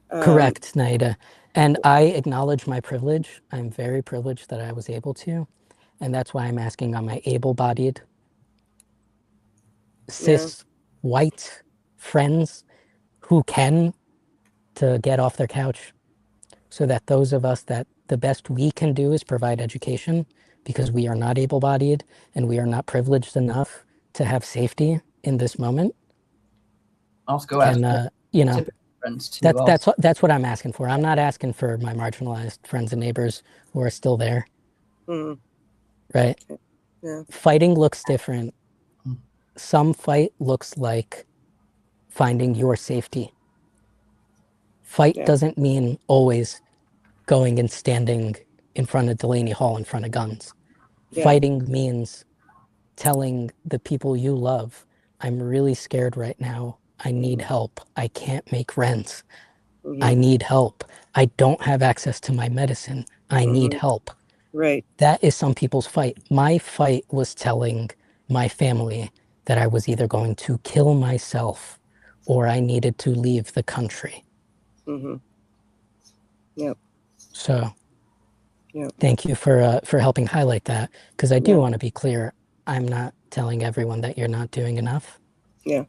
Correct, Naida. And I acknowledge my privilege. I'm very privileged that I was able to. And that's why I'm asking on my able-bodied, cis, white friends who can to get off their couch so that those of us that the best we can do is provide education because we are not able-bodied and we are not privileged enough to have safety in this moment. Also go ask you know, friends too. That's what I'm asking for. I'm not asking for my marginalized friends and neighbors who are still there. Right? Yeah. Fighting looks different. Some fight looks like finding your safety. Fight doesn't mean always going and standing in front of Delaney Hall in front of guns. Fighting means telling the people you love, I'm really scared right now. I need help. I can't make rent. I need help. I don't have access to my medicine. I need help. Right. That is some people's fight. My fight was telling my family that I was either going to kill myself or I needed to leave the country. Yep. So thank you for helping highlight that, because I do want to be clear. I'm not telling everyone that you're not doing enough. Yeah.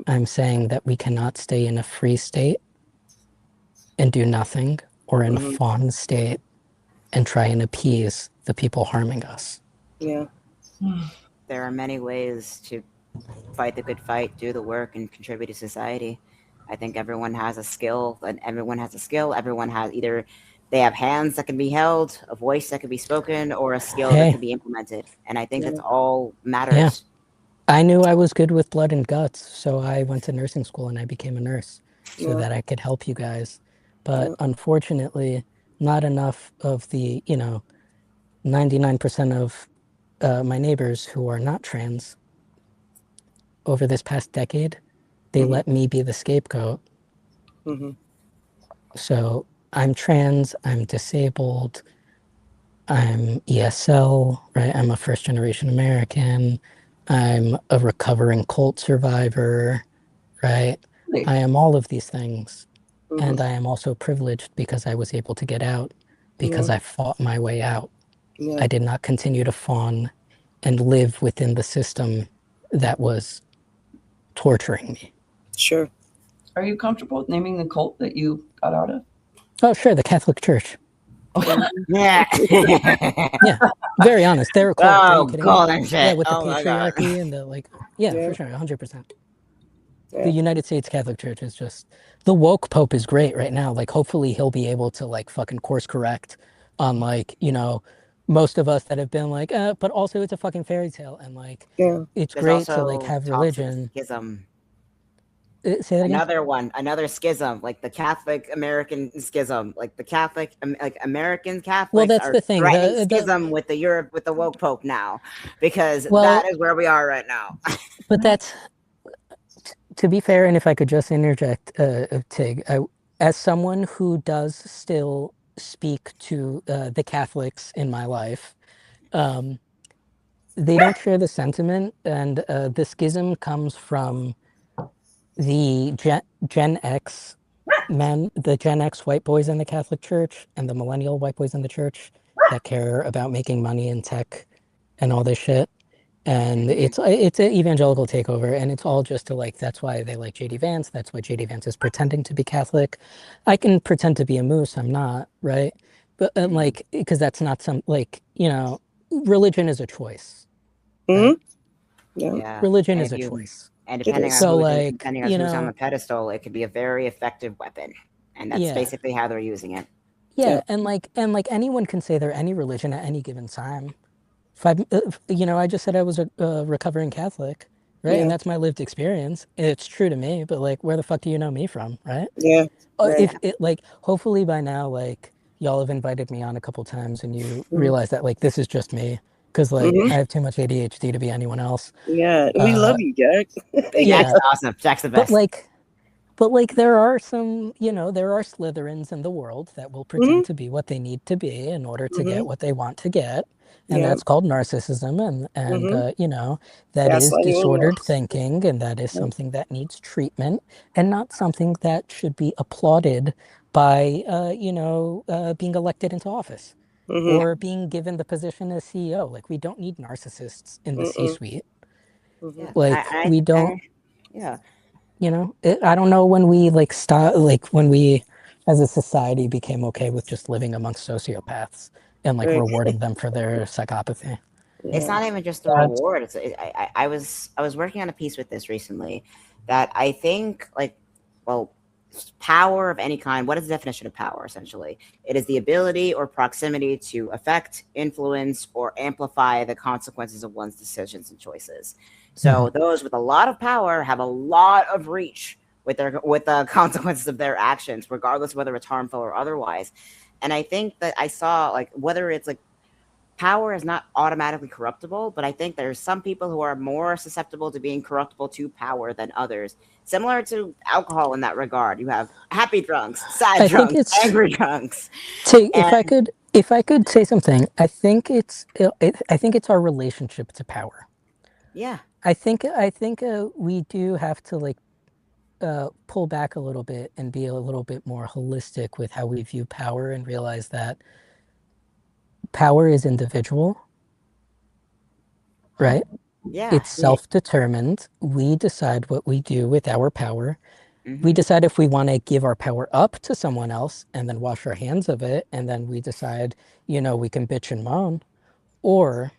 I'm saying that we cannot stay in a free state and do nothing, or in a fawn state and try and appease the people harming us. Yeah. There are many ways to fight the good fight, do the work, and contribute to society. I think everyone has a skill, and everyone has a skill. Everyone has either they have hands that can be held, a voice that can be spoken, or a skill that can be implemented. And I think that's all matters. Yeah. I knew I was good with blood and guts, so I went to nursing school and I became a nurse so that I could help you guys. But unfortunately, not enough of the, 99% of my neighbors who are not trans over this past decade, they let me be the scapegoat. So I'm trans, I'm disabled, I'm ESL, right? I'm a first generation American. I'm a recovering cult survivor, right? I am all of these things. And I am also privileged because I was able to get out because I fought my way out. I did not continue to fawn and live within the system that was torturing me. Sure. Are you comfortable with naming the cult that you got out of? Oh, sure. The Catholic Church. Yeah. Yeah. Very honest. They're a cult. Are you kidding me? And shit. Yeah, with the patriarchy and the for sure, 100%. The United States Catholic Church is just, the woke Pope is great right now. Like, hopefully he'll be able to like fucking course correct on like, most of us that have been like, but also it's a fucking fairy tale. And like, it's great to like have religion. Schism. Say that again? Another schism, like the Catholic American schism, like the Catholic, like American Catholics. Well, that's the thing. The schism with with the woke Pope now, because that is where we are right now. But that's, to be fair, and if I could just interject, Tig, as someone who does still speak to the Catholics in my life, they don't share the sentiment, and the schism comes from the Gen X men, the Gen X white boys in the Catholic Church, and the millennial white boys in the church that care about making money in tech and all this shit. And it's an evangelical takeover, and it's all just to like, that's why they like JD Vance. That's why JD Vance is pretending to be Catholic. I can pretend to be a moose. I'm not, right? But like, because that's not some, like, religion is a choice. Right? Yeah. Religion is a choice. And depending on who's on the pedestal, it could be a very effective weapon. And that's basically how they're using it. Yeah, and like anyone can say they're any religion at any given time. I just said I was a recovering Catholic, right? Yeah. And that's my lived experience. It's true to me, but like, where the fuck do you know me from, right? Yeah. Right. If it like, hopefully by now, like, y'all have invited me on a couple times and you Mhm. realize that like this is just me, because like Mhm. I have too much ADHD to be anyone else. Yeah. And we love you, Jack. Yeah, Jack's awesome. Jack's the but best. like there are some, there are Slytherins in the world that will pretend Mhm. to be what they need to be in order to get Mhm. what they want to get. And Yeah. that's called narcissism. And Mhm. that is Gaslighting everyone disordered else. thinking. And that is Yeah. something that needs treatment and not something that should be applauded by, being elected into office Mhm. or being given the position as CEO. Like, we don't need narcissists in the Mm-mm. C-suite. Mhm. Yeah, Like, we don't. yeah. I don't know when we like stop, like when we as a society became okay with just living amongst sociopaths and like Right. rewarding them for their psychopathy. It's Yeah. not even just the That's reward. I was working on a piece with this recently that I think well, power of any kind. What is the definition of power? Essentially, it is the ability or proximity to affect, influence, or amplify the consequences of one's decisions and choices. So those with a lot of power have a lot of reach with the consequences of their actions, regardless of whether it's harmful or otherwise. And I think that I saw whether it's power is not automatically corruptible, but I think there's some people who are more susceptible to being corruptible to power than others. Similar to alcohol in that regard. You have happy drunks, sad I think drunks, it's angry drunks. if And I could say something, I think it's our relationship to power. yeah, I think we do have to like pull back a little bit and be a little bit more holistic with how we view power and realize that power is individual, right? yeah, It's self-determined. We decide what we do with our power. We hmm decide if we want to give our power up to someone else and then wash our hands of it. And then we decide, we can bitch and moan, or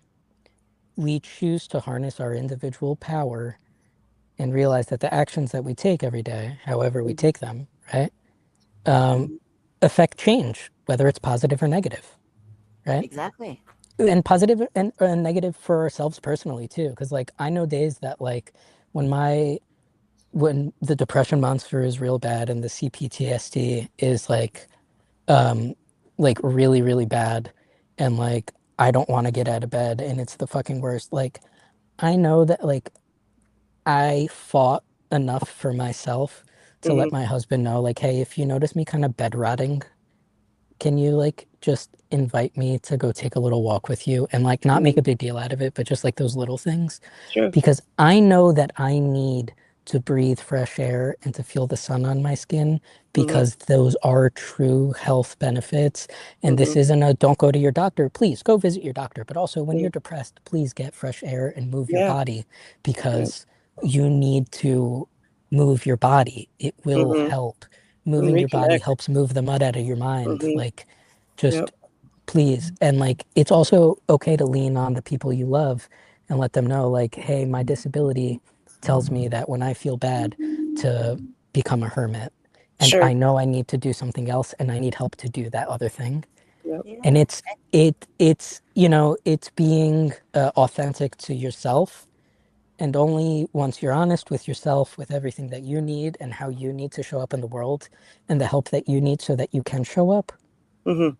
we choose to harness our individual power and realize that the actions that we take every day, however we take them, right, um, hmm affect change, whether it's positive or negative, right? exactly. And positive and negative for ourselves personally too, because like I know days that like when when the depression monster is real bad and the CPTSD is like really really bad, and like I don't want to get out of bed and it's the fucking worst. Like I know that like I fought enough for myself to let Mhm. my husband know, like, hey, if you notice me kind of bed rotting, can you like just invite me to go take a little walk with you and like not make a big deal out of it, but just like those little things? Sure. Because I know that I need to breathe fresh air and to feel the sun on my skin, Mhm. because those are true health benefits. And this Mhm. isn't a don't go to your doctor, please go visit your doctor. But also when Yeah. you're depressed, please get fresh air and move your Yeah. body, Yeah. because you need to move your body. It will Mhm. help. And Moving your body reconnect. helps move the mud out of your mind. Mhm. Like, Yep. just please. And like, it's also okay to lean on the people you love and let them know, like, hey, my disability tells me that when I feel bad, to become a hermit. And Sure. I know I need to do something else and I need help to do that other thing. Yep. And Yeah. it's being authentic to yourself. And only once you're honest with yourself, with everything that you need and how you need to show up in the world and the help that you need so that you can show up, Mhm.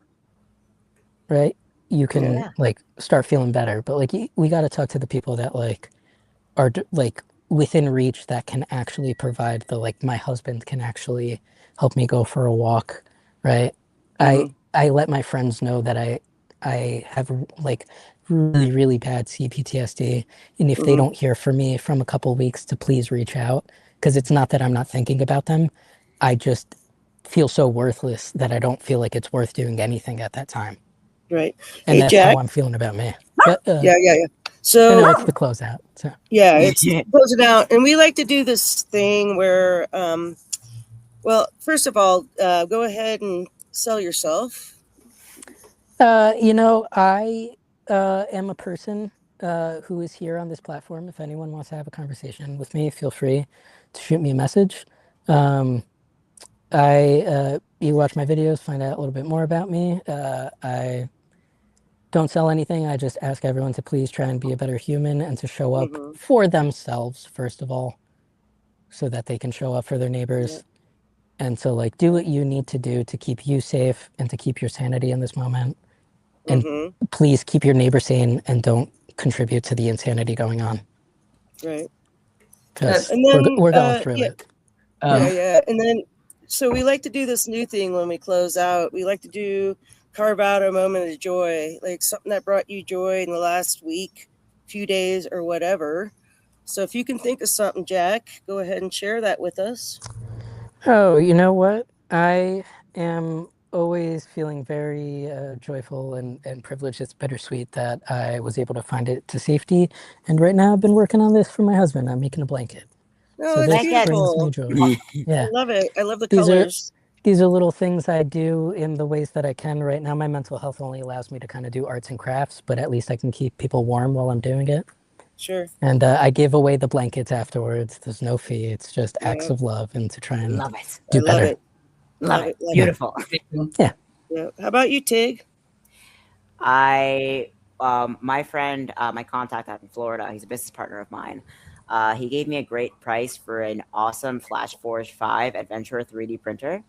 right? You Yeah. can like start feeling better. But like we got to talk to the people that like are like within reach, that can actually provide the like my husband can actually help me go for a walk, right? I Mhm. I let my friends know that I have like really really bad CPTSD, and if they Mhm. don't hear from me from a couple weeks, to please reach out, because it's not that I'm not thinking about them. I just feel so worthless that I don't feel like it's worth doing anything at that time. Right. And Hey, that's how Jack. I'm feeling about me. But Yeah. Yeah. Yeah. I know So it's the closeout. So yeah, it's closing out, and we like to do this thing where, well, first of all, go ahead and sell yourself. I am a person who is here on this platform. If anyone wants to have a conversation with me, feel free to shoot me a message. Um, you watch my videos, find out a little bit more about me. I don't sell anything. I just ask everyone to please try and be a better human and to show up Mhm. for themselves, first of all, so that they can show up for their neighbors. Yeah. And so, like, do what you need to do to keep you safe and to keep your sanity in this moment. And Mhm. please keep your neighbor sane and don't contribute to the insanity going on, Right. because And then we're going through it. yeah. And then, so we like to do this new thing when we close out. We like to carve out a moment of joy, like something that brought you joy in the last week, few days, or whatever. So if you can think of something, Jack, go ahead and share that with us. Oh, you know what? I am always feeling very joyful and privileged. It's bittersweet that I was able to find it to safety. And right now I've been working on this for my husband. I'm making a blanket. Oh, So that's this brings me beautiful. joy. Yeah. I love it. I love the These are colors. these are little things I do in the ways that I can. Right now my mental health only allows me to kind of do arts and crafts, but at least I can keep people warm while I'm doing it. Sure. And I give away the blankets afterwards. There's no fee. It's just acts Yeah. of love and to try and Love it. do I love better. it. Love it. Love it. Beautiful. Yeah. Yeah. How about you, Tig? My friend, my contact out in Florida, he's a business partner of mine. He gave me a great price for an awesome Flash Forge 5 Adventure 3D printer.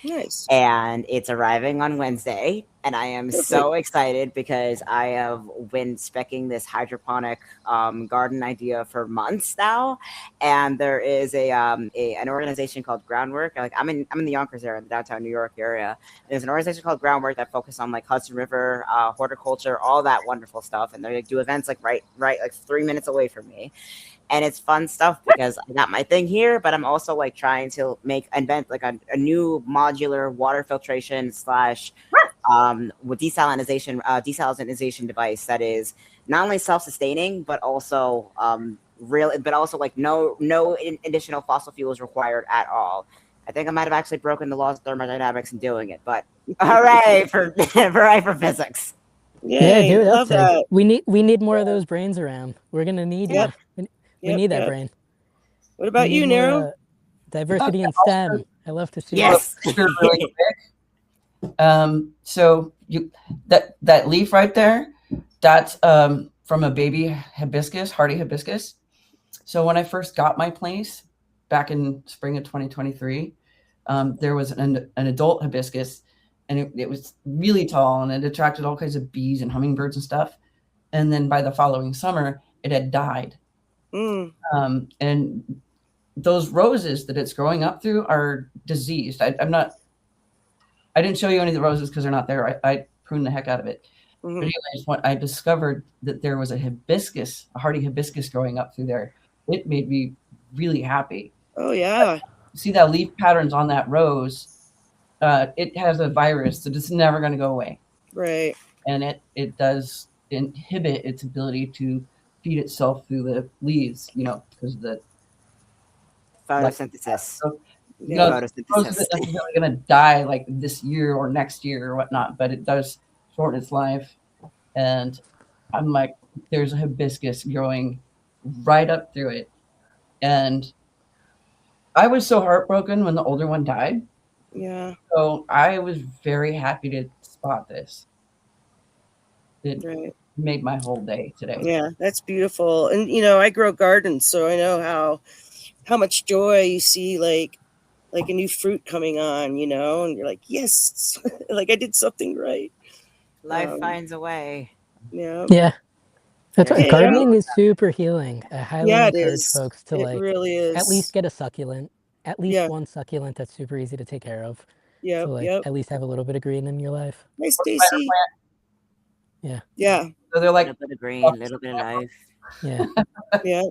Nice. And it's arriving on Wednesday. And I am so excited because I have been specking this hydroponic garden idea for months now. And there is an organization called Groundwork. Like I'm in the Yonkers area, in the downtown New York area. And there's an organization called Groundwork that focuses on like Hudson River, horticulture, all that wonderful stuff. And they like, do events like right like 3 minutes away from me. And it's fun stuff because I got my thing here, but I'm also like trying to invent like a new modular water filtration slash with desalinization device that is not only self-sustaining but also like no additional fossil fuels required at all. I think I might have actually broken the laws of thermodynamics in doing it, but hooray for hooray for physics. Yeah, Yay. do it up, Love Tig. that. We need more of those brains around. We're gonna need Yep. you. We need that brain. What We about need you, more Nero? diversity in STEM. I love to see Yes. Really quick. So that leaf right there, that's from a baby hibiscus, hardy hibiscus. So when I first got my place back in spring of 2023, there was an adult hibiscus, and it was really tall, and it attracted all kinds of bees and hummingbirds and stuff. And then by the following summer, it had died. Mm. And those roses that it's growing up through are diseased. I didn't show you any of the roses because they're not there. I pruned the heck out of it. Mhm. But anyways, I discovered that there was a hardy hibiscus growing up through there. It made me really happy. Oh yeah. See that leaf patterns on that rose? It has a virus that it's never going to go away, Right. and it does inhibit its ability to feed itself through the leaves. Because the Photosynthesis. So, Yeah. the rose isn't necessarily going to die like this year or next year or whatnot, but it does shorten its life. And I'm like, there's a hibiscus growing right up through it. And I was so heartbroken when the older one died. Yeah. So I was very happy to spot this. It Right. made my whole day today. Yeah, that's beautiful. And I grow gardens, so I know how much joy you see like a new fruit coming on, and you're like, yes, like I did something right. Life finds a way. Yeah. Yeah. That's Okay, gardening is super healing. I highly Yeah, it encourage is. folks to It really at least is. get a succulent, at least Yeah. one succulent that's super easy to take care of. Yep. To Yep. at least have a little bit of green in your life. Hi, Stacy. Yeah. Yeah. So they're A like, little bit of green, a little bit of life. Yeah. Yeah.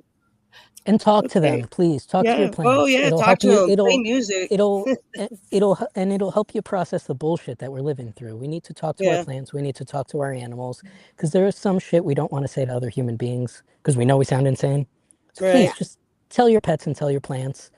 And talk to Okay. them, please. Talk to Yeah. your plants. Oh yeah. It'll Talk help to you. them. Play music. It'll help you process the bullshit that we're living through. We need to talk to our Yeah. plants. We need to talk to our animals, because there is some shit we don't want to say to other human beings because we know we sound insane. So Right. please just tell your pets and tell your plants,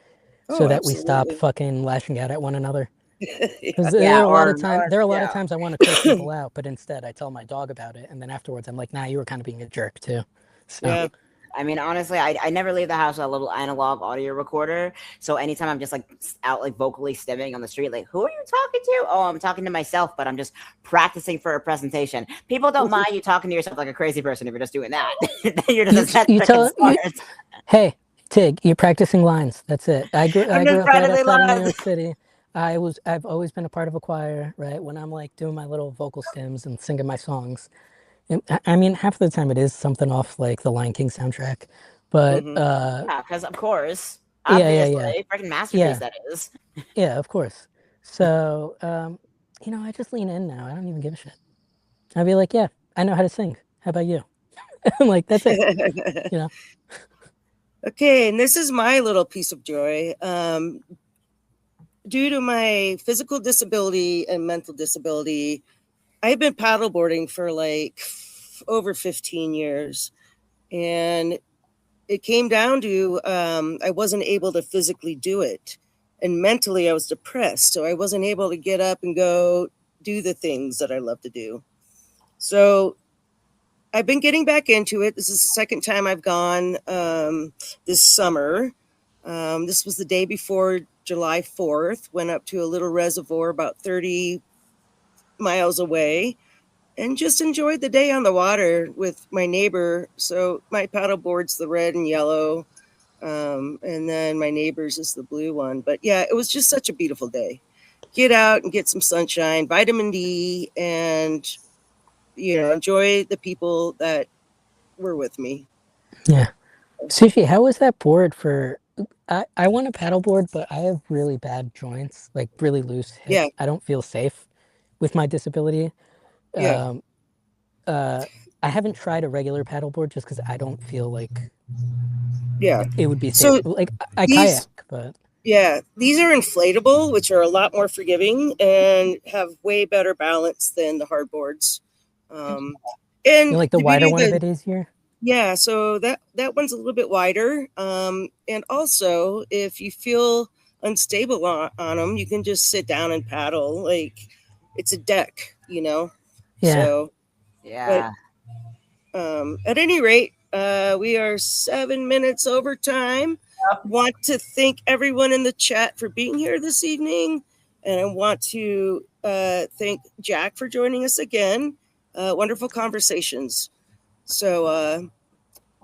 so Oh, that we stop absolutely. fucking lashing out at one another. Yeah. Because there are a lot of yeah. times I want to curse people out, but instead I tell my dog about it, and then afterwards I'm like, nah, you were kind of being a jerk too. So Yeah. I mean, honestly, I never leave the house with a little analog audio recorder. So anytime I'm just like out like vocally stimming on the street, like, who are you talking to? Oh, I'm talking to myself, but I'm just practicing for a presentation. People don't mind you talking to yourself like a crazy person if you're just doing that. You're just You tell hey Tig, you're practicing lines. That's it. I grew up right outside of New York City. I've always been a part of a choir, right? When I'm like doing my little vocal stems and singing my songs. And, I mean, half of the time it is something off like the Lion King soundtrack, but yeah, because of course, yeah, obviously, freaking masterpiece that is. Yeah, of course. So I just lean in now. I don't even give a shit. I'd be like, yeah, I know how to sing. How about you? I'm like, that's it. Okay, and this is my little piece of joy. Due to my physical disability and mental disability, I've been paddleboarding for like over 15 years. And it came down to I wasn't able to physically do it. And mentally, I was depressed. So I wasn't able to get up and go do the things that I love to do. So I've been getting back into it. This is the second time I've gone this summer. This was the day before July 4th. Went up to a little reservoir about 30 miles away and just enjoyed the day on the water with my neighbor. So my paddleboard's the red and yellow, and then my neighbor's is the blue one. But yeah, it was just such a beautiful day. Get out and get some sunshine, vitamin D, and enjoy the people that were with me. Yeah. Sushi, how was that board for? I want a paddleboard, but I have really bad joints, like really loose hips. Yeah. I don't feel safe with my disability. Yeah. I haven't tried a regular paddleboard just because I don't feel like Yeah. it would be safe. So like I kayak, but yeah, these are inflatable, which are a lot more forgiving and have way better balance than the hard boards. And like the wider one a bit easier. Yeah, so that one's a little bit wider. And also, if you feel unstable on them, you can just sit down and paddle. Like it's a deck, Yeah. So yeah. But, at any rate, we are 7 minutes over time. Want to thank everyone in the chat for being here this evening, and I want to thank Jack for joining us again. Wonderful conversations. So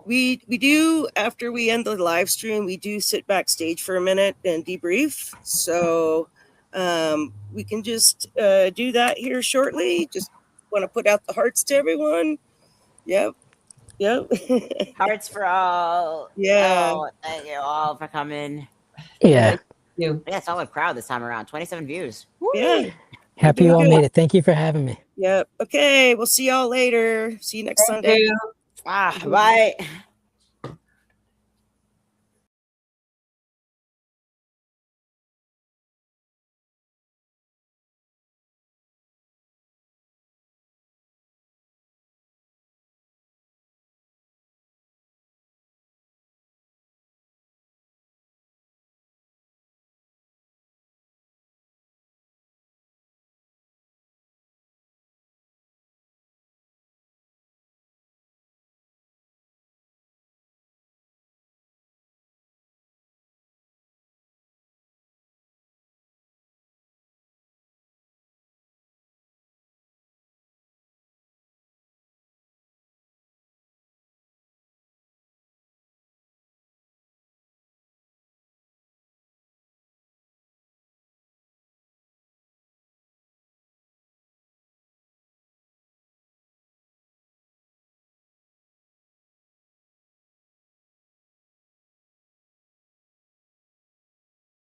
we do, after we end the live stream, we do sit backstage for a minute and debrief. So we can just do that here shortly. Just want to put out the hearts to everyone. Yep. Hearts for all. Yeah. Oh, thank you all for coming. Yeah. Yeah, solid crowd this time around. 27 views. Woo! Yeah. Happy you all made it. Thank you for having me. Yep. Okay. We'll see y'all later. See you next Sunday. Bye.